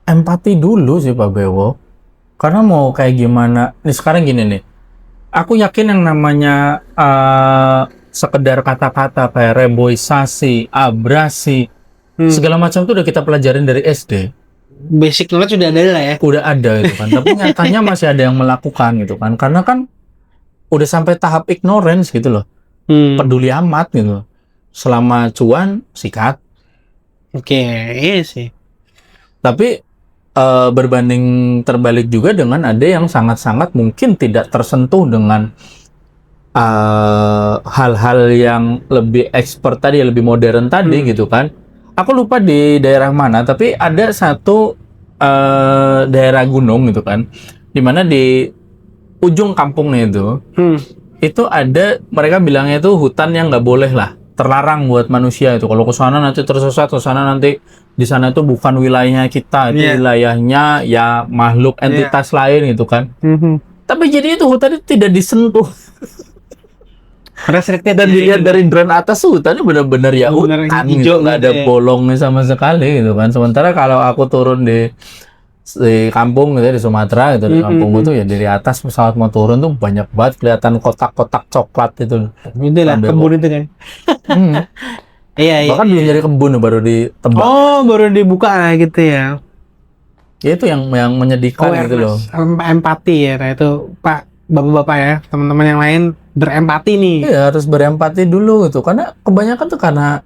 empati dulu sih Pak Bewo. Karena mau kayak gimana, nih sekarang gini nih. Aku yakin yang namanya sekedar kata-kata kayak reboisasi, abrasi, segala macam itu udah kita pelajarin dari SD. Basic knowledge sudah ada lah ya. Udah ada gitu kan. Tapi nyatanya masih ada yang melakukan gitu kan. Karena kan udah sampai tahap ignorance gitu loh. Peduli amat gitu. Selama cuan, sikat. Oke, iya sih. Tapi berbanding terbalik juga dengan ada yang sangat-sangat mungkin tidak tersentuh dengan hal-hal yang lebih expert tadi, lebih modern tadi gitu kan. Aku lupa di daerah mana, tapi ada satu daerah gunung gitu kan, dimana di ujung kampungnya itu ada, mereka bilangnya itu hutan yang nggak boleh lah, terlarang buat manusia itu. Kalau ke sana nanti tersesat, ke sana nanti di sana itu bukan wilayahnya kita, itu wilayahnya ya makhluk entitas lain gitu kan. Tapi jadi itu hutan itu tidak disentuh. Restricted Dan dilihat dari drone atas hutannya benar-benar ya hutan gitu, nggak ada bolongnya sama sekali gitu kan. Sementara kalau aku turun di kampung gitu ya, di Sumatera gitu, di kampung itu ya dari atas pesawat mau turun tuh banyak banget kelihatan kotak-kotak coklat itu. Itu lah kebun itu kan. Iya. Bahkan belum jadi kebun baru ditebang. Oh, baru dibuka lah gitu ya. Ya itu yang menyedihkan gitu loh. Empati ya, nah itu Pak, Bapak-bapak ya, teman-teman yang lain berempati nih. Iya, harus berempati dulu gitu. Karena kebanyakan tuh karena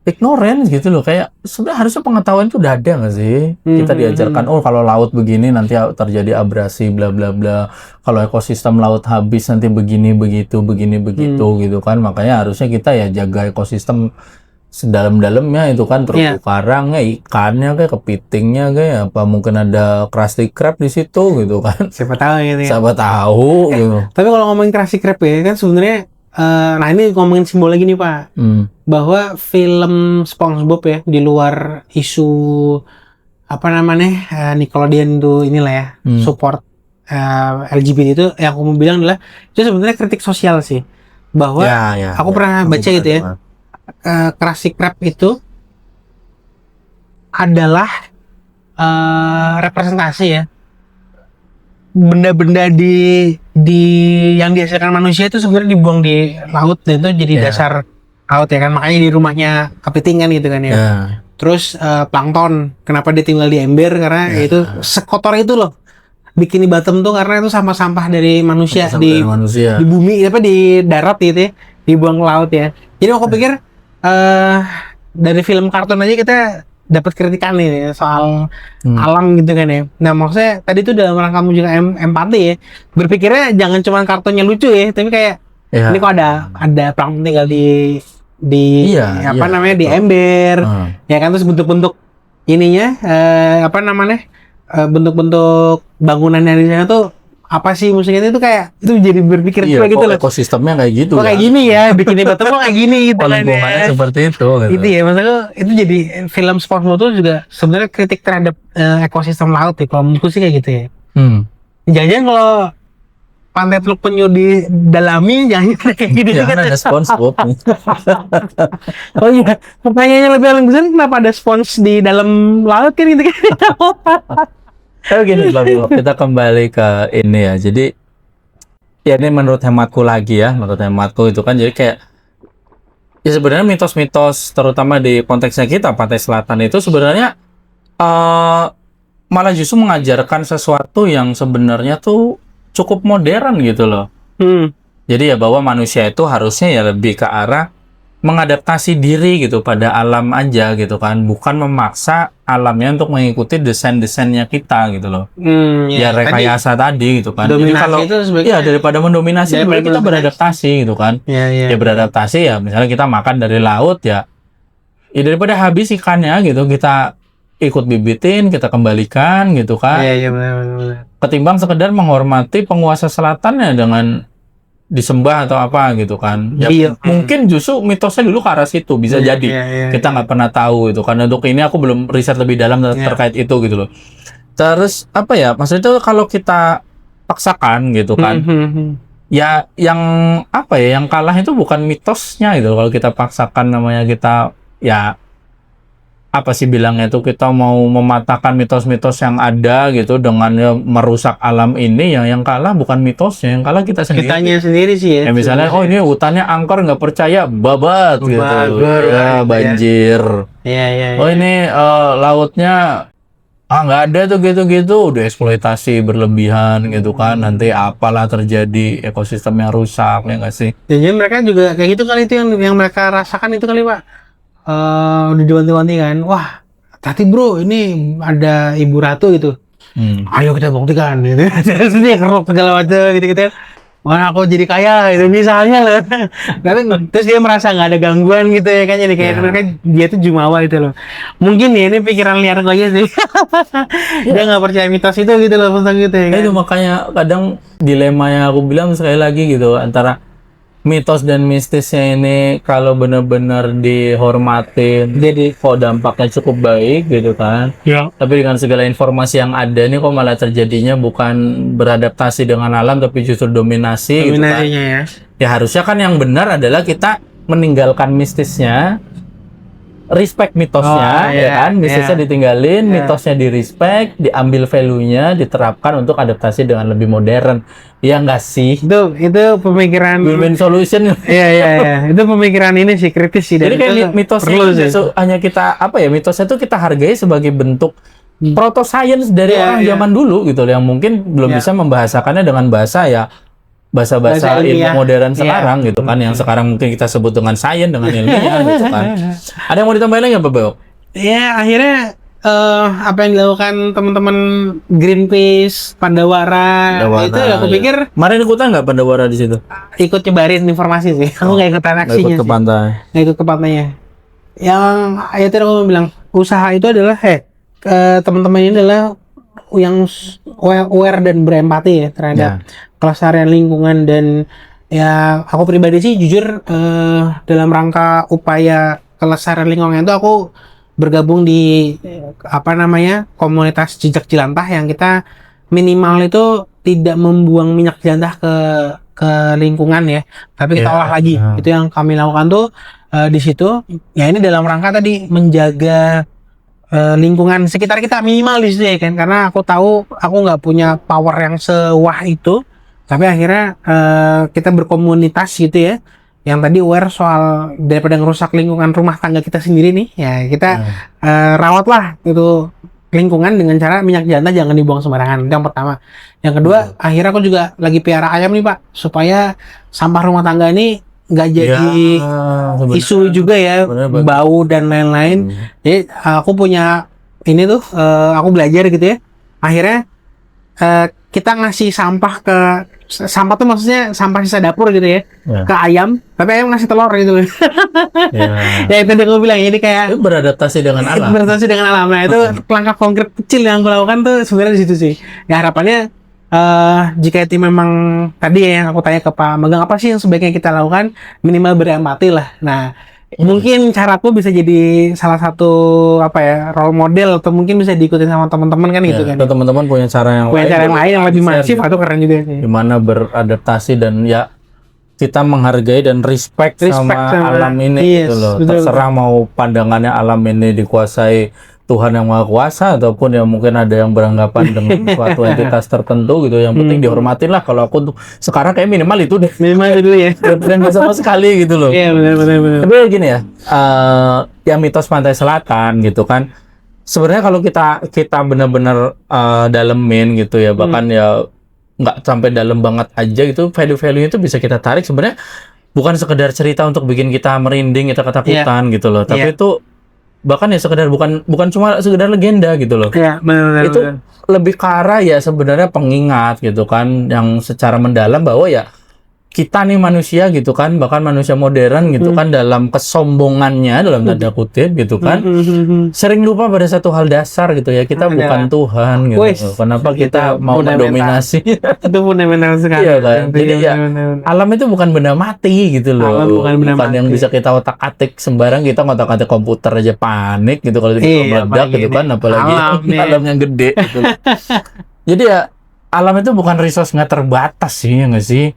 ignorance gitu loh. Kayak sebenarnya harusnya pengetahuan itu udah ada nggak sih? Kita diajarkan, oh kalau laut begini nanti terjadi abrasi bla bla bla. Kalau ekosistem laut habis nanti begini begitu gitu kan. Makanya harusnya kita ya jaga ekosistem sedalam-dalamnya itu kan, terumbu karangnya, ikannya kayak kepitingnya kayak apa, mungkin ada Krusty Krab di situ gitu kan. Siapa tahu gitu ya. Siapa tahu gitu. Tapi kalau ngomongin Krusty Krab ya kan sebenarnya nah ini ngomongin simbol lagi nih Pak. Bahwa film SpongeBob ya, di luar isu apa namanya Nickelodeon itu inilah ya, support LGBT itu, yang aku mau bilang adalah itu sebenarnya kritik sosial sih. Bahwa aku pernah baca gitu ya. Krusty Krab itu adalah representasi ya, benda-benda di yang dihasilkan manusia itu sebenarnya dibuang di laut, dan itu jadi dasar laut ya kan, makanya di rumahnya kepiting kan gitu kan ya. Terus plankton, kenapa dia tinggal di ember, karena itu sekotor itu loh Bikini Bottom tuh, karena itu sampah-sampah dari manusia di bumi apa di darat gitu ya, dibuang ke laut ya. Jadi aku pikir dari film kartun aja kita dapat kritikan nih soal alam gitu kan ya. Nah maksudnya tadi tuh dalam rangka kamu juga empati ya, berpikirnya jangan cuma kartunnya lucu ya, tapi kayak ini kok ada plankton tinggal di namanya di ember ya kan, terus bentuk-bentuk ininya apa namanya bentuk-bentuk bangunan yang di sana tuh apa sih musiknya itu, kayak itu jadi berpikir juga gitu loh. Ekosistemnya kayak gitu. Kayak gini ya, Bikini Bottom kok kayak gini gitu kan ya. Seperti itu gitu. Itu ya, maksudnya itu jadi film SpongeBob itu juga sebenarnya kritik terhadap ekosistem laut ya, kalau menurutku sih kayak gitu ya. Jangan-jangan kalau Pantai Teluk Penyu didalami jangan kayak gitu kan ada SpongeBob. Oh iya, pertanyaannya lebih lanjut, kenapa ada spons di dalam laut kan gitu kan. Gini Bang, kita kembali ke ini ya. Jadi ya ini menurut hematku lagi ya, menurut hematku itu kan jadi kayak ya sebenarnya mitos-mitos terutama di konteksnya kita Pantai Selatan itu sebenarnya malah justru mengajarkan sesuatu yang sebenarnya tuh cukup modern gitu loh. Jadi ya bahwa manusia itu harusnya ya lebih ke arah mengadaptasi diri gitu pada alam aja gitu kan, bukan memaksa alamnya untuk mengikuti desain-desainnya kita gitu loh. Ya rekayasa tadi gitu kan. Jadi kalau ya daripada mendominasi, kita beradaptasi gitu kan. Ya beradaptasi ya, misalnya kita makan dari laut ya daripada habis ikannya gitu, kita ikut bibitin, kita kembalikan gitu kan. Iya benar. Ketimbang sekedar menghormati penguasa selatannya dengan disembah atau apa gitu kan. Ya mungkin justru mitosnya dulu ke arah situ, bisa jadi. Kita nggak pernah tahu itu karena untuk ini aku belum riset lebih dalam terkait itu gitu loh. Terus apa ya, maksudnya kalau kita paksakan gitu kan, ya yang apa ya, yang kalah itu bukan mitosnya gitu. Kalau kita paksakan namanya kita ya apa sih bilangnya itu, kita mau mematahkan mitos-mitos yang ada gitu dengan merusak alam ini, yang kalah bukan mitosnya, yang kalah kita sendiri. Kitanya sendiri sih ya. Misalnya oh ini hutannya angker, nggak percaya babat gitu. Ya banjir. Iya. Oh ini lautnya nggak ada tuh gitu, udah eksploitasi berlebihan gitu kan, nanti apalah terjadi, ekosistemnya rusak ya nggak sih? Jadi mereka juga kayak gitu kali, itu yang mereka rasakan itu kali Pak. Udah diwanti-wanti kan, wah hati bro, ini ada Ibu Ratu gitu, ayo kita buktikan gitu. Terus dia kerok segala macam gitu. wah aku jadi kaya itu misalnya loh. Tapi terus dia merasa nggak ada gangguan gitu ya kan, jadi kayak mereka dia tuh jumawa gitu loh. Mungkin ya ini pikiran liar gue aja sih. Dia nggak percaya mitos itu gitu loh tentang gitu ya kan. Itu makanya kadang dilema yang aku bilang sekali lagi gitu, antara mitos dan mistisnya ini kalau benar-benar dihormatin, jadi kok dampaknya cukup baik gitu kan. Ya. Tapi dengan segala informasi yang ada ini kok malah terjadinya bukan beradaptasi dengan alam tapi justru dominasi gitu kan. Dominasinya ya. Ya harusnya kan yang benar adalah kita meninggalkan mistisnya, respect mitosnya, ya kan? Mistisnya ditinggalin, mitosnya di respect, diambil value-nya, diterapkan untuk adaptasi dengan lebih modern. Ya nggak sih? Itu pemikiran Win-win solution. iya. Itu pemikiran ini sih kritis sih. Jadi kayak mitosnya perlu itu sih. hanya kita apa ya? Mitosnya itu kita hargai sebagai bentuk proto science dari orang zaman dulu gitu, yang mungkin belum bisa membahasakannya dengan bahasa Bahasa ilmu ilmiah. modern sekarang gitu kan, yang sekarang mungkin kita sebut dengan sains, dengan ilmiah gitu kan. Ada yang mau ditambahin lagi nggak, Pak Beo? Ya akhirnya apa yang dilakukan teman-teman Greenpeace, Pandawara, itu aku pikir Kemarin ikutan nggak Pandawara di situ? ikut nyebarin informasi sih. Aku nggak ikutan Nggak aksinya ikut ke sih. pantai. Nggak ikut ke pantainya. Yang itu aku mau bilang, usaha itu adalah teman-teman ini adalah yang aware dan berempati ya terhadap kelestarian lingkungan. Dan ya aku pribadi sih jujur dalam rangka upaya kelestarian lingkungan itu aku bergabung di komunitas jejak jelantah yang kita minimal itu tidak membuang minyak jelantah ke lingkungan ya, tapi kita olah lagi. Itu yang kami lakukan tuh di situ. Ya ini dalam rangka tadi menjaga lingkungan sekitar kita minimal di situ ya kan, karena aku tahu aku nggak punya power yang sewah itu, tapi akhirnya kita berkomunitas gitu ya, yang tadi aware soal daripada ngerusak lingkungan rumah tangga kita sendiri nih, ya kita rawatlah itu lingkungan dengan cara minyak jelantah jangan dibuang sembarangan. Itu yang pertama. Yang kedua, akhirnya aku juga lagi piara ayam nih Pak, supaya sampah rumah tangga ini nggak jadi isu juga ya, bau dan lain-lain. Jadi aku punya ini tuh, aku belajar gitu ya. Akhirnya kita ngasih sampah tuh maksudnya sampah sisa dapur gitu ya, ke ayam, tapi ayam ngasih telur gitu. Ya itu dia aku bilang, jadi kayak itu beradaptasi dengan alam. Beradaptasi dengan alam. Nah itu langkah konkret kecil yang aku lakukan tuh sebenarnya di situ sih. Ya harapannya jika itu memang tadi ya yang aku tanya ke Pak Magang, apa sih yang sebaiknya kita lakukan, minimal berempati lah. Nah mungkin caraku bisa jadi salah satu role model, atau mungkin bisa diikutin sama teman-teman kan gitu kan. Teman-teman punya cara yang lain yang lebih masif atau keren juga sih. Gimana beradaptasi dan ya kita menghargai dan respect sama alam ini gitu loh. Terserah mau pandangannya alam ini dikuasai Tuhan yang Maha Kuasa ataupun ya mungkin ada yang beranggapan dengan suatu entitas tertentu gitu. Yang penting dihormatin lah. Kalau aku tuh sekarang kayak minimal itu deh. Minimal itu dulu ya. Dan nggak sama sekali gitu loh. Iya benar. Tapi gini ya, yang mitos Pantai Selatan gitu kan. Sebenarnya kalau kita benar-benar dalemin gitu ya, bahkan ya nggak sampai dalam banget aja gitu, value-value itu bisa kita tarik. Sebenarnya bukan sekedar cerita untuk bikin kita merinding, kita ketakutan gitu loh. Tapi itu bahkan ya sekedar bukan cuma sekedar legenda gitu loh. Iya, benar. Itu lebih ke arah ya sebenarnya pengingat gitu kan, yang secara mendalam bahwa ya kita nih manusia gitu kan, bahkan manusia modern gitu kan, dalam kesombongannya dalam tanda kutip gitu kan, sering lupa pada satu hal dasar gitu ya, kita bukan Tuhan gitu. Kenapa kita mau mendominasi? Itu fundamental sekali. Iya kan? Jadi ya alam itu bukan benda mati gitu loh. Alam bukan benda mati. Yang bisa kita otak-atik sembarang, kita ngotak-atik komputer aja panik gitu kalau meledak gitu kan, apalagi alam yang gede gitu. Jadi ya alam itu bukan resource nggak terbatas sih, ya nggak sih?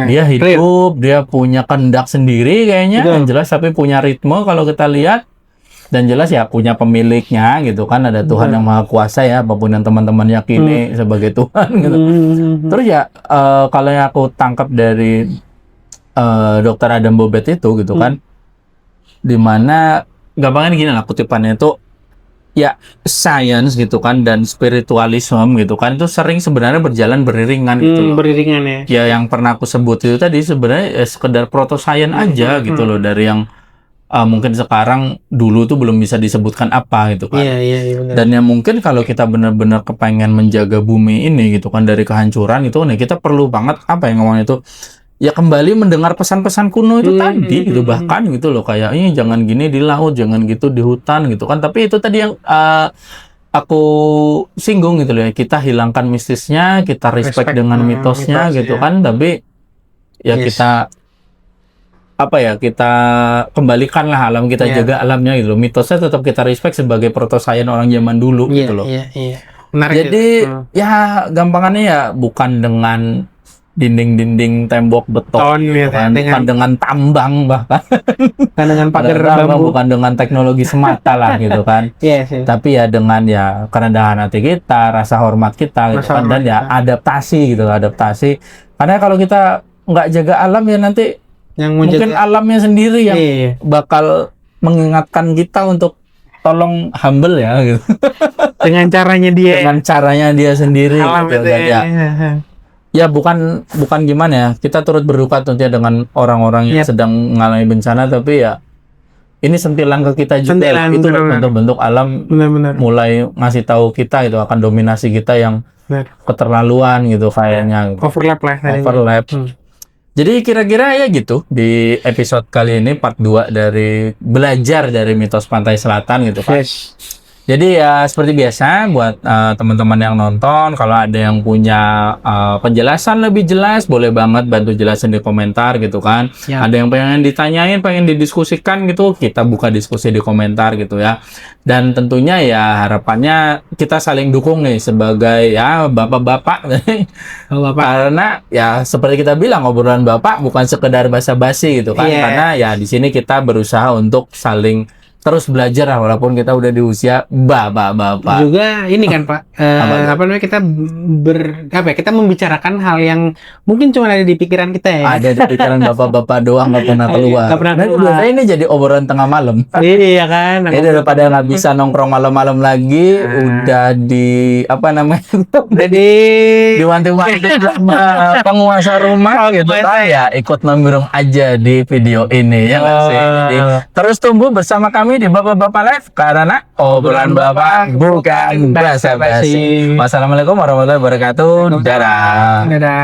Dia hidup, dia punya kehendak sendiri kayaknya, yang jelas, tapi punya ritme kalau kita lihat, dan jelas ya punya pemiliknya gitu kan, ada Tuhan yang Maha Kuasa ya, apapun yang teman-teman yakini sebagai Tuhan gitu. Terus ya kalau yang aku tangkap dari Dr. Adam Bobet itu gitu kan, dimana gampangnya gini lah kutipannya itu, ya science gitu kan dan spiritualisme gitu kan, itu sering sebenarnya berjalan beriringan gitu loh. Beriringan ya. Ya yang pernah aku sebut itu tadi sebenarnya sekedar proto science aja gitu loh, dari yang mungkin sekarang dulu tuh belum bisa disebutkan apa gitu kan. Iya benar. Dan yang mungkin kalau kita benar-benar kepengen menjaga bumi ini gitu kan dari kehancuran itu, nih kita perlu banget apa yang ngomong itu ya kembali mendengar pesan-pesan kuno itu tadi gitu, bahkan gitu loh kayak ini jangan gini di laut, jangan gitu di hutan gitu kan. Tapi itu tadi yang aku singgung gitu loh ya, kita hilangkan mistisnya, kita respect dengan mitosnya mitos, gitu ya. kan, tapi ya Yes. kita apa ya, kita kembalikanlah alam, kita Iya. jaga alamnya gitu loh. Mitosnya tetap kita respect sebagai pertosayan orang zaman dulu gitu loh. Iya. Menarik. Jadi ya gampangannya ya bukan dengan dinding-dinding tembok beton, Tahun ya, bukan dengan tambang bahkan bukan dengan pagar bambu. bukan dengan teknologi semata lah gitu kan. Iya sih. Tapi ya dengan ya kerendahan hati kita, rasa hormat kita gitu Rasa kan, dan hormat ya kita. adaptasi. Karena kalau kita nggak jaga alam ya nanti Yang mungkin alamnya sendiri yang Iya. bakal mengingatkan kita untuk tolong humble ya gitu. Dengan caranya dia. Dengan caranya dia sendiri Alam gitu. itu Dan ya bukan gimana ya, kita turut berduka tentunya dengan orang-orang yang Yap. sedang mengalami bencana, tapi ya ini sentilan ke kita juga. Sentilan, Itu benar-benar. bentuk-bentuk alam Benar-benar. mulai ngasih tahu kita itu akan dominasi kita yang Benar. keterlaluan gitu kayaknya. Overlap lah tadi. Overlap. Hmm. Jadi kira-kira ya gitu di episode kali ini part 2 dari belajar dari mitos pantai selatan gitu kan. Yes. Jadi ya seperti biasa buat teman-teman yang nonton, kalau ada yang punya penjelasan lebih jelas boleh banget bantu jelasin di komentar gitu kan. Ya. Ada yang pengen ditanyain, pengen didiskusikan gitu, kita buka diskusi di komentar gitu ya. Dan tentunya ya harapannya kita saling dukung nih sebagai ya bapak-bapak. Oh, Bapak. Karena ya seperti kita bilang obrolan bapak bukan sekedar basa-basi gitu kan. Iya. Karena ya di sini kita berusaha untuk saling terus belajar lah walaupun kita udah di usia bapak-bapak. Juga ini kan Pak, Apa apa namanya, kita kita membicarakan hal yang mungkin cuma ada di pikiran kita ya. Ada di pikiran bapak-bapak doang nggak pernah keluar. Nggak pernah Nah, keluar. biasanya ini jadi obrolan tengah malam. Iya kan. Ini daripada nggak bisa nongkrong malam-malam lagi, udah di apa namanya? Jadi Diwanti-wanti sama penguasa rumah gitu kan ya, ikut nimbrung aja di video ini ya nggak sih. Jadi terus tumbuh bersama kami di Bapak-Bapak Live karena obrolan Bapak bukan basa-basi. Wassalamualaikum warahmatullahi wabarakatuh. Dadah. Dadah.